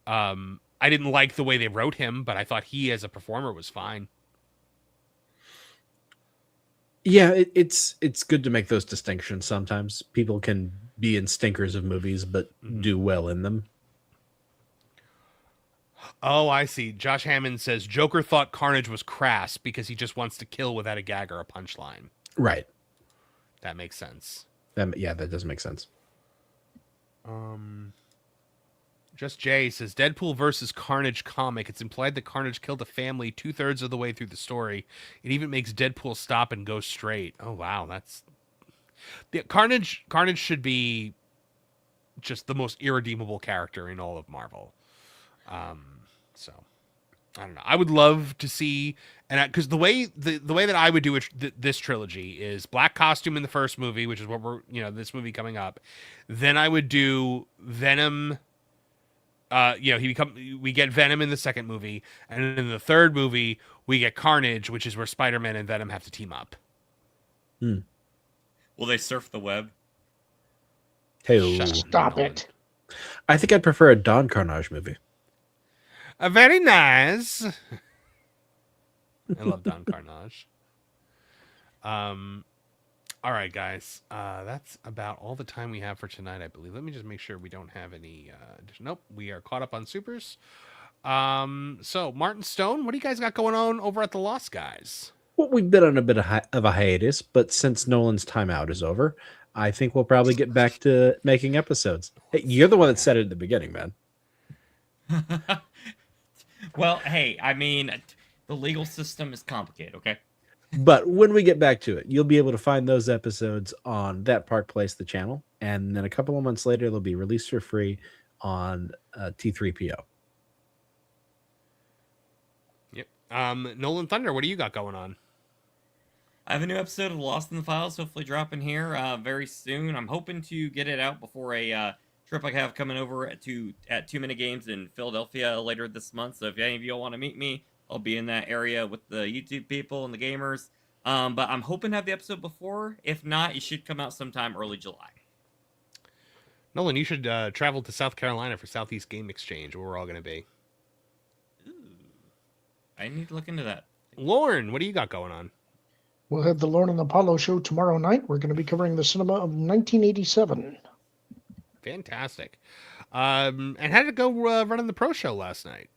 I didn't like the way they wrote him, but I thought he as a performer was fine. Yeah, it's good to make those distinctions sometimes. People can be in stinkers of movies, but do well in them. Oh, I see. Josh Hammond says Joker thought Carnage was crass because he just wants to kill without a gag or a punchline. Right. That makes sense. That does make sense. Just Jay says Deadpool versus Carnage comic. It's implied that Carnage killed a family 2/3 of the way through the story. It even makes Deadpool stop and go straight. Oh wow, that's Carnage should be just the most irredeemable character in all of Marvel. So I don't know. I would love to see, and because the way that I would do it, this trilogy is black costume in the first movie, which is what we're this movie coming up. Then I would do Venom. We get Venom in the second movie, and in the third movie we get Carnage, which is where Spider-Man and Venom have to team up. Will they surf the web? Hey, Stop it. I think I'd prefer a Don Carnage movie. Very nice. I love Don Carnage. All right, guys. That's about all the time we have for tonight, I believe. Let me just make sure we don't have any. Nope, we are caught up on supers. So Martin Stone, what do you guys got going on over at the Lost Guys? Well, we've been on a bit of a hiatus, but since Nolan's timeout is over, I think we'll probably get back to making episodes. Hey, you're the one that said it at the beginning, man. Well, hey, I mean, the legal system is complicated, okay? But when we get back to it, you'll be able to find those episodes on That Park Place, the channel, and then a couple of months later, they'll be released for free on T3PO. Yep. Nolan Thunder, what do you got going on? I have a new episode of Lost in the Files, hopefully dropping here very soon. I'm hoping to get it out before a trip I have coming over at 2 Minute Games in Philadelphia later this month. So if any of you want to meet me, I'll be in that area with the YouTube people and the gamers. But I'm hoping to have the episode before. If not, it should come out sometime early July. Nolan, you should travel to South Carolina for Southeast Game Exchange, where we're all going to be. Ooh, I need to look into that. Lauren, what do you got going on? We'll have the Lauren and Apollo show tomorrow night. We're going to be covering the cinema of 1987. Fantastic. And how did it go running the pro show last night?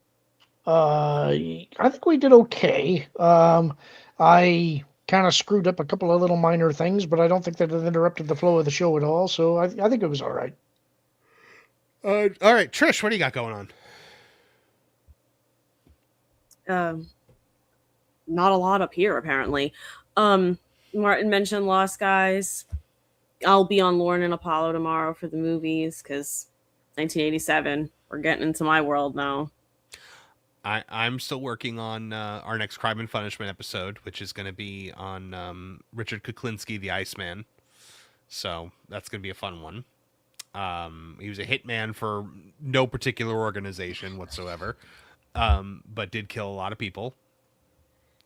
I think we did okay. I kind of screwed up a couple of little minor things, but I don't think that it interrupted the flow of the show at all. So I think it was all right. All right, Trish, what do you got going on? Not a lot up here, apparently. Martin mentioned Lost Guys. I'll be on Lauren and Apollo tomorrow for the movies because 1987. We're getting into my world now. I'm still working on our next Crime and Punishment episode, which is going to be on Richard Kuklinski, the Iceman. So that's going to be a fun one. He was a hitman for no particular organization whatsoever, but did kill a lot of people.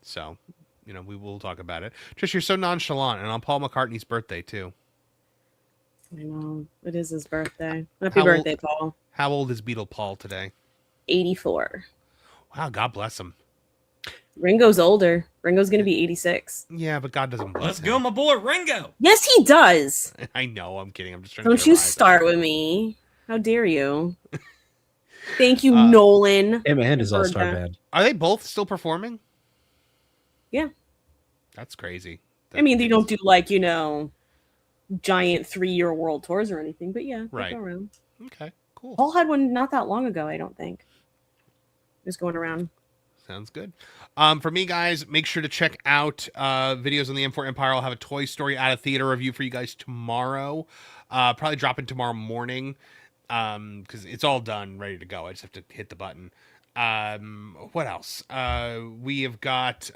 So, we will talk about it. Trish, you're so nonchalant, and on Paul McCartney's birthday, too. I know. It is his birthday. Happy birthday, Paul. How old is Beatle Paul today? 84. Wow, God bless him. Ringo's older. Ringo's going to be 86. Yeah, but God doesn't bless Let's him. go, my boy, Ringo. Yes, he does. I know. I'm kidding. I'm just trying Don't to you start with me. How dare you? Thank you, Nolan. Emma and his all-star band. Are they both still performing? Yeah. That's crazy. I mean, they don't do giant 3-year world tours or anything, but yeah, right. They go around. Okay, cool. Paul had one not that long ago, I don't think. Just going around. Sounds good. For me, guys, make sure to check out videos on the M4 Empire. I'll have a Toy Story out of theater review for you guys tomorrow. Probably dropping tomorrow morning because it's all done, ready to go. I just have to hit the button. What else? We have got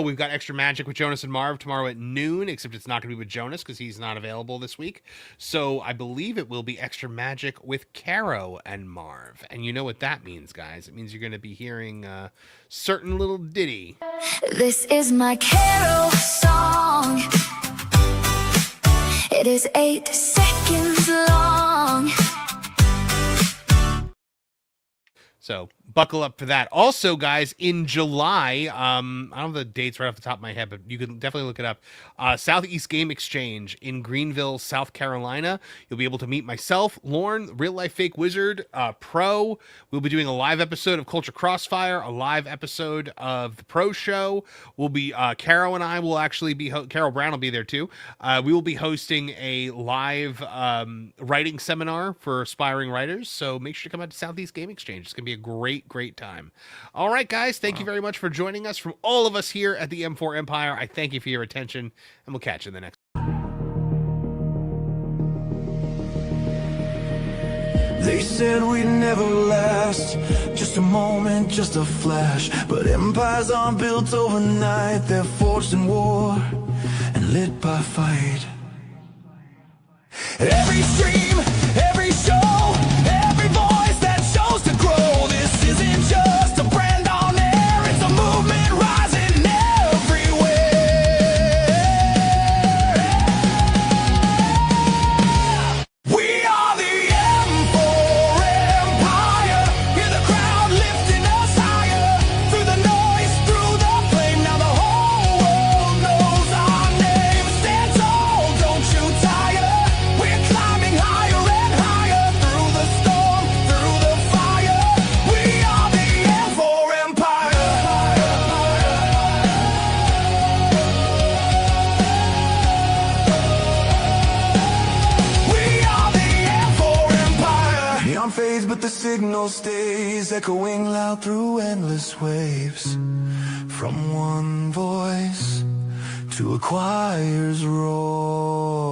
we've got Extra Magic with Jonas and Marv tomorrow at noon, except it's not going to be with Jonas because he's not available this week. So I believe it will be Extra Magic with Caro and Marv. And you know what that means, guys. It means you're going to be hearing a certain little ditty. This is my Caro song. It is 8 seconds long. So buckle up for that. Also, guys, in July, I don't have the dates right off the top of my head, but you can definitely look it up. Southeast Game Exchange in Greenville, South Carolina. You'll be able to meet myself, Lauren, Real Life Fake Wizard, Pro. We'll be doing a live episode of Culture Crossfire, a live episode of the Pro Show. We'll be, Caro and I will actually be, Carol Brown will be there too. We will be hosting a live writing seminar for aspiring writers. So make sure to come out to Southeast Game Exchange. It's going to be a great time. All right, guys, thank you very much for joining us. From all of us here at the M4 Empire, I thank you for your attention, and we'll catch you in the next. They said we'd never last, just a moment, just a flash. But empires aren't built overnight, they're forged in war and lit by fight. Every stream, every show, every voice that chose to grow. This isn't just a brand on air, it's a movement rising everywhere. We signal stays echoing loud through endless waves, from one voice to a choir's roar.